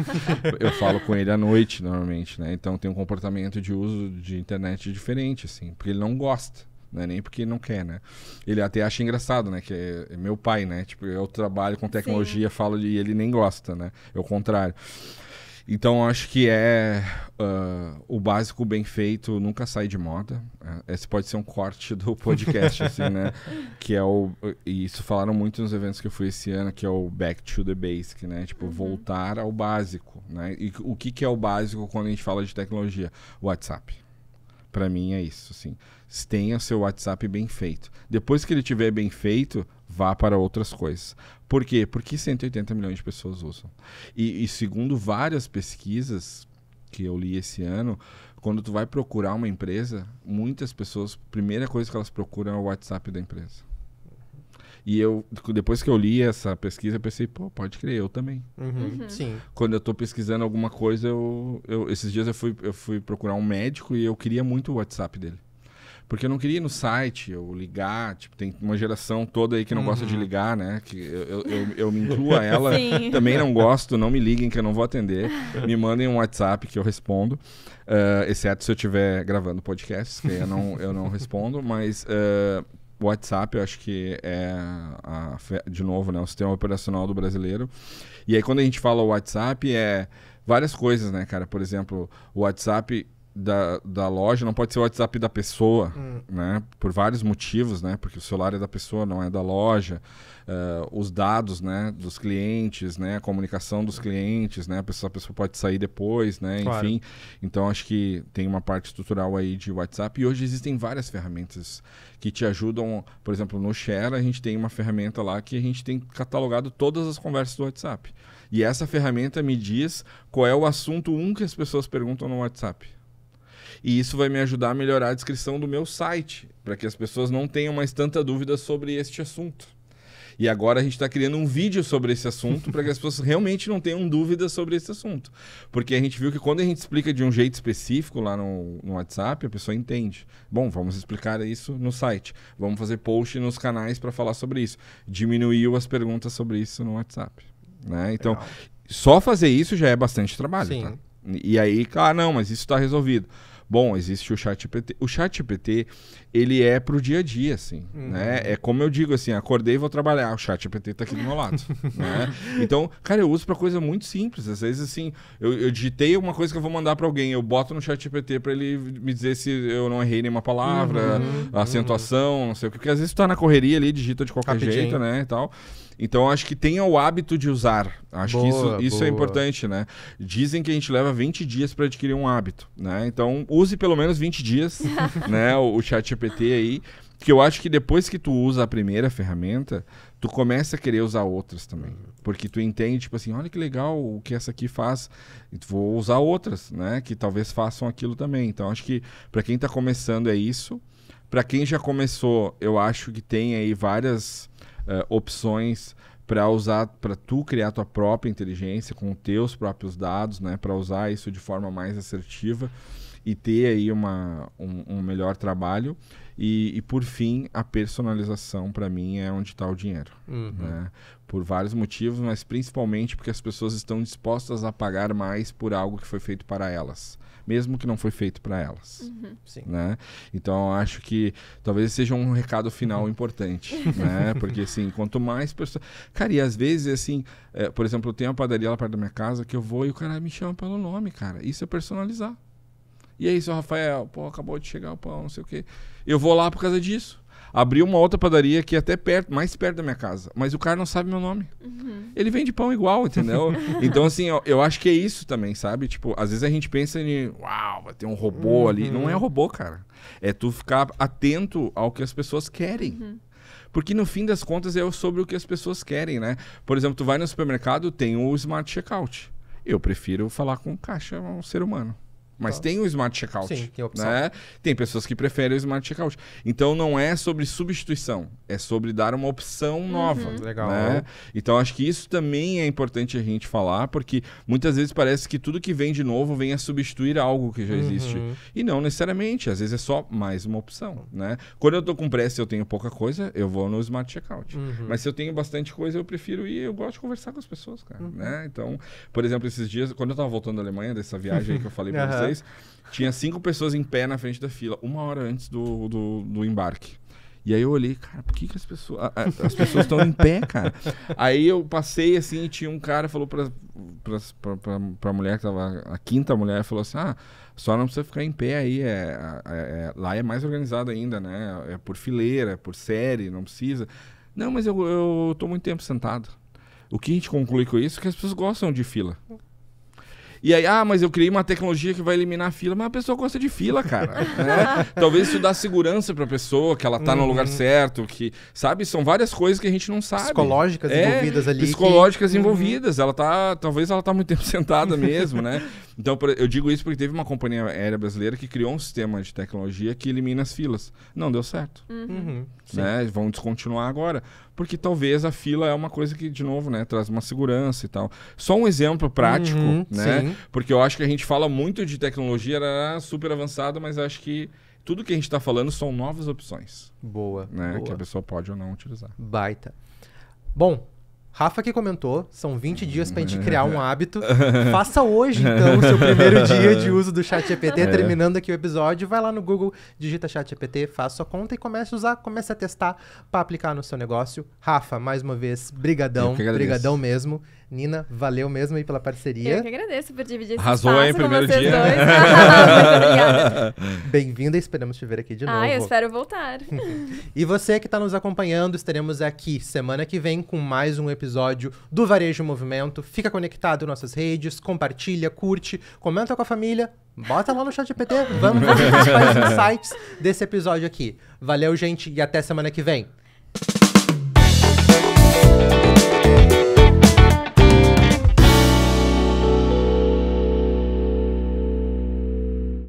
C: Eu falo com ele à noite, normalmente, né? Então, tem um comportamento de uso de internet diferente, assim. Porque ele não gosta, né? Nem porque ele não quer, né? Ele até acha engraçado, né? Que é meu pai, né? Tipo, eu trabalho com tecnologia, falo e ele nem gosta, né? É o contrário. Então, acho que o básico bem feito nunca sai de moda. Esse pode ser um corte do podcast, assim, né? Que é e isso falaram muito nos eventos que eu fui esse ano, que é o back to the basic, né? Tipo, voltar ao básico, né? E o que é o básico quando a gente fala de tecnologia? O WhatsApp. Para mim é isso, assim. Tenha seu WhatsApp bem feito. Depois que ele estiver bem feito, vá para outras coisas. Por quê? Porque 180 milhões de pessoas usam. E segundo várias pesquisas que eu li esse ano, quando tu vai procurar uma empresa, muitas pessoas, a primeira coisa que elas procuram é o WhatsApp da empresa. E depois que eu li essa pesquisa, eu pensei, pô, pode crer, eu também.
A: Sim.
C: Quando eu tô pesquisando alguma coisa, esses dias eu fui procurar um médico e eu queria muito o WhatsApp dele. Porque eu não queria ir no site, eu ligar, tipo, tem uma geração toda aí que não gosta de ligar, né? Que eu me incluo a ela, também não gosto, não me liguem que eu não vou atender. Me mandem um WhatsApp que eu respondo, exceto se eu estiver gravando podcasts, que aí eu não respondo, mas o WhatsApp eu acho que é, de novo, né, o sistema operacional do brasileiro. E aí quando a gente fala o WhatsApp é várias coisas, né, cara? Por exemplo, o WhatsApp da loja não pode ser o WhatsApp da pessoa, né? Por vários motivos, né? Porque o celular é da pessoa, não é da loja. Os dados, né, dos clientes, né? A comunicação dos clientes, né? A pessoa pode sair depois, né?
A: Claro.
C: Enfim, então acho que tem uma parte estrutural aí de WhatsApp. E hoje existem várias ferramentas que te ajudam. Por exemplo, no Share a gente tem uma ferramenta lá que a gente tem catalogado todas as conversas do WhatsApp. E essa ferramenta me diz qual é o assunto que as pessoas perguntam no WhatsApp. E isso vai me ajudar a melhorar a descrição do meu site, para que as pessoas não tenham mais tanta dúvida sobre este assunto. E agora a gente está criando um vídeo sobre esse assunto, para que as pessoas realmente não tenham dúvidas sobre esse assunto. Porque a gente viu que quando a gente explica de um jeito específico lá no WhatsApp, a pessoa entende. Bom, vamos explicar isso no site. Vamos fazer post nos canais para falar sobre isso. Diminuiu as perguntas sobre isso no WhatsApp, né? Então, só fazer isso já é bastante trabalho.
A: Sim.
C: Tá? E aí, não, mas isso está resolvido. Bom, existe o ChatGPT. O ChatGPT, ele é pro dia a dia, assim, né? É como eu digo, assim, acordei e vou trabalhar, o ChatGPT tá aqui do meu lado, né? Então, cara, eu uso pra coisa muito simples. Às vezes, assim, eu digitei uma coisa que eu vou mandar pra alguém, eu boto no ChatGPT pra ele me dizer se eu não errei nenhuma palavra, acentuação, não sei o que. Porque às vezes tu tá na correria ali, digita de qualquer jeito, né, e tal. Então, acho que tenha o hábito de usar. Acho que isso é importante, né? Dizem que a gente leva 20 dias para adquirir um hábito, né? Então, use pelo menos 20 dias, né? O ChatGPT aí, que eu acho que depois que tu usa a primeira ferramenta, tu começa a querer usar outras também. Porque tu entende, tipo assim, olha que legal o que essa aqui faz, e vou usar outras, né? Que talvez façam aquilo também. Então, acho que para quem tá começando é isso. Para quem já começou, eu acho que tem aí várias opções para usar, para tu criar tua própria inteligência com teus próprios dados, né, para usar isso de forma mais assertiva. e ter aí um melhor trabalho. E por fim, a personalização, para mim, é onde está o dinheiro. Né? Por vários motivos, mas principalmente porque as pessoas estão dispostas a pagar mais por algo que foi feito para elas, mesmo que não foi feito para elas.
A: Sim.
C: Né? Então, eu acho que talvez seja um recado final importante, né? Porque, assim, quanto mais pessoas... Cara, e às vezes, assim, por exemplo, eu tenho uma padaria lá perto da minha casa que eu vou e o cara me chama pelo nome, cara. Isso é personalizar. E aí, seu Rafael, pô, acabou de chegar o pão, não sei o quê. Eu vou lá por causa disso. Abri uma outra padaria que é até mais perto da minha casa, mas o cara não sabe meu nome. Ele vende pão igual, entendeu? Então, assim, eu acho que é isso também, sabe? Tipo, às vezes a gente pensa em, uau, vai ter um robô ali. Não é robô, cara. É tu ficar atento ao que as pessoas querem. Porque no fim das contas é sobre o que as pessoas querem, né? Por exemplo, tu vai no supermercado, tem o Smart Checkout. Eu prefiro falar com o caixa, um ser humano. Mas tem o Smart Checkout.
A: Sim, tem opção.
C: Né? Tem pessoas que preferem o Smart Checkout. Então não é sobre substituição, é sobre dar uma opção nova.
A: Legal.
C: Né? Então acho que isso também é importante a gente falar, porque muitas vezes parece que tudo que vem de novo vem a substituir algo que já existe. E não necessariamente, às vezes é só mais uma opção. Né? Quando eu tô com pressa e eu tenho pouca coisa, eu vou no Smart Checkout. Mas se eu tenho bastante coisa, eu prefiro ir, eu gosto de conversar com as pessoas, cara. Né? Então, por exemplo, esses dias, quando eu tava voltando da Alemanha, dessa viagem aí que eu falei pra vocês, tinha 5 pessoas em pé na frente da fila, 1 hora antes do embarque. E aí eu olhei, cara, por que as pessoas estão em pé, cara? Aí eu passei assim e tinha um cara, falou pra mulher que tava, a quinta mulher, falou assim, só não precisa ficar em pé aí, lá é mais organizado ainda, né? É por fileira, por série, não precisa. Não, mas eu tô muito tempo sentado. O que a gente conclui com isso é que as pessoas gostam de fila. E aí, mas eu criei uma tecnologia que vai eliminar a fila. Mas a pessoa gosta de fila, cara. Né? Talvez isso dá segurança pra pessoa, que ela tá no lugar certo, que, sabe? São várias coisas que a gente não sabe.
A: Psicológicas envolvidas ali.
C: Psicológicas envolvidas. Talvez ela tá muito tempo sentada mesmo, né? Então, eu digo isso porque teve uma companhia aérea brasileira que criou um sistema de tecnologia que elimina as filas. Não deu certo. Né? Vão descontinuar agora. Porque talvez a fila é uma coisa que, de novo, né, traz uma segurança e tal. Só um exemplo prático, né?
A: Sim.
C: Porque eu acho que a gente fala muito de tecnologia, era super avançada, mas acho que tudo que a gente está falando são novas opções.
A: Boa.
C: Que a pessoa pode ou não utilizar.
A: Baita. Bom, Rafa que comentou, são 20 dias pra gente criar um hábito. Faça hoje, então, o seu primeiro dia de uso do ChatGPT. Terminando aqui o episódio, vai lá no Google, digita ChatGPT, faça sua conta e comece a usar, comece a testar pra aplicar no seu negócio. Rafa, mais uma vez, brigadão. Brigadão mesmo. Nina, valeu mesmo aí pela parceria.
B: Eu que agradeço por dividir esse
C: Arrasou
B: espaço
C: aí,
B: com
C: primeiro
B: vocês
C: dia.
B: dois. Muito obrigada.
A: Bem-vinda, esperamos te ver aqui de novo.
B: Eu espero voltar.
A: E você que está nos acompanhando, estaremos aqui semana que vem com mais um episódio do Varejo em Movimento. Fica conectado nas nossas redes, compartilha, curte, comenta com a família, bota lá no ChatGPT, vamos ver os principais insights desse episódio aqui. Valeu, gente, e até semana que vem.